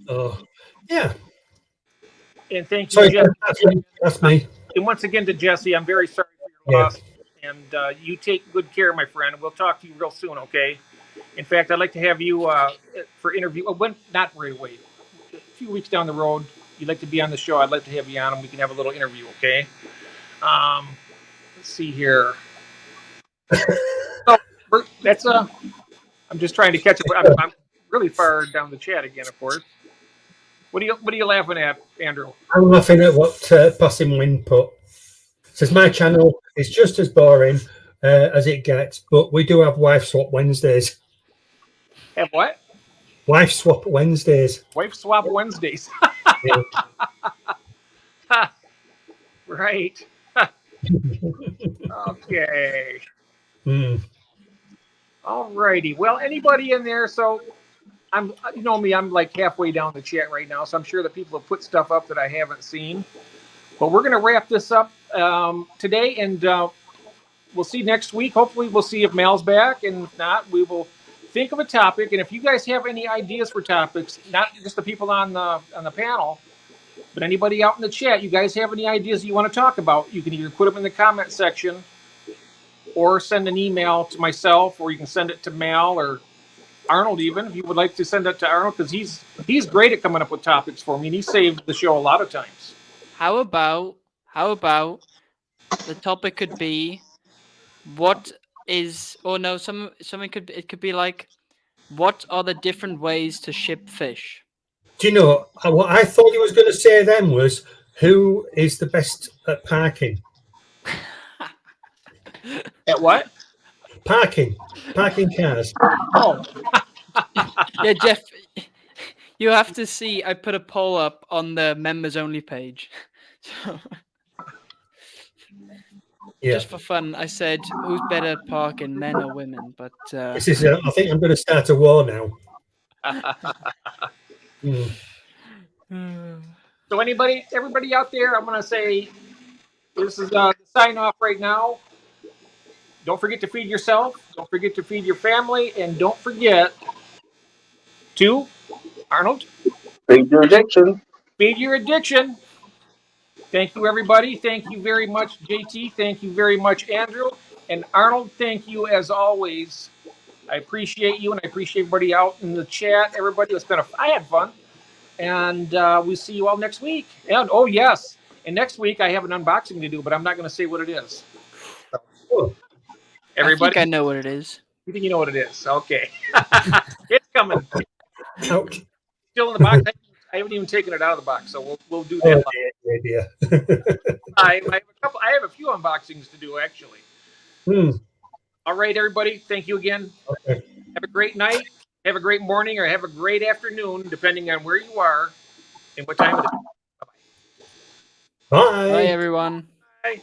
Oh, yeah. And thank you, Jesse. That's me. And once again to Jesse, I'm very sorry for your loss. And you take good care, my friend. We'll talk to you real soon, okay? In fact, I'd like to have you for interview. Not right away. A few weeks down the road, you'd like to be on the show. I'd like to have you on, and we can have a little interview, okay? Let's see here. So that's I'm just trying to catch up. I'm really far down the chat again, of course. What are you laughing at, Andrew? I'm laughing at what Passing Wind put. Says my channel is just as boring as it gets, but we do have wife swap Wednesdays. Have what? Wife swap Wednesdays. Wife swap Wednesdays. Yeah. Right. Okay. All righty. Well, anybody in there? So you know me, I'm like halfway down the chat right now, so I'm sure that people have put stuff up that I haven't seen. But we're going to wrap this up today, and we'll see next week. Hopefully, we'll see if Mal's back, and if not, we will think of a topic. And if you guys have any ideas for topics, not just the people on the panel, but anybody out in the chat, you guys have any ideas you want to talk about, you can either put them in the comment section or send an email to myself, or you can send it to Mal or Arnold, even if you would like to send that to Arnold, because he's great at coming up with topics for me, and he saved the show a lot of times. How about the topic could be it could be like, what are the different ways to ship fish? Do you know what I thought he was going to say then was, who is the best at parking? At what? Parking cars. Oh. Yeah, Jeff, you have to see, I put a poll up on the members only page. So, Yeah. just for fun, I said, who's better at parking, men or women? But This is. I think I'm going to start a war now. So everybody out there, I'm going to say this is the sign off right now. Don't forget to feed yourself. Don't forget to feed your family, and don't forget to, Arnold, Feed your addiction. feed your addiction. Thank you, everybody. Thank you very much, JT. Thank you very much, Andrew. And Arnold, thank you as always. I appreciate you, and I appreciate everybody out in the chat. Everybody, I had fun. And we'll see you all next week. And oh yes, and next week I have an unboxing to do, but I'm not going to say what it is. So, everybody, I think I know what it is. You think you know what it is? Okay, it's coming. Ouch. Still in the box. I haven't even taken it out of the box, so we'll do that. Oh, dear. I have a few unboxings to do actually. All right, everybody. Thank you again. Okay. Have a great night. Have a great morning, or have a great afternoon, depending on where you are and what time it is. Bye. Bye, everyone. Bye.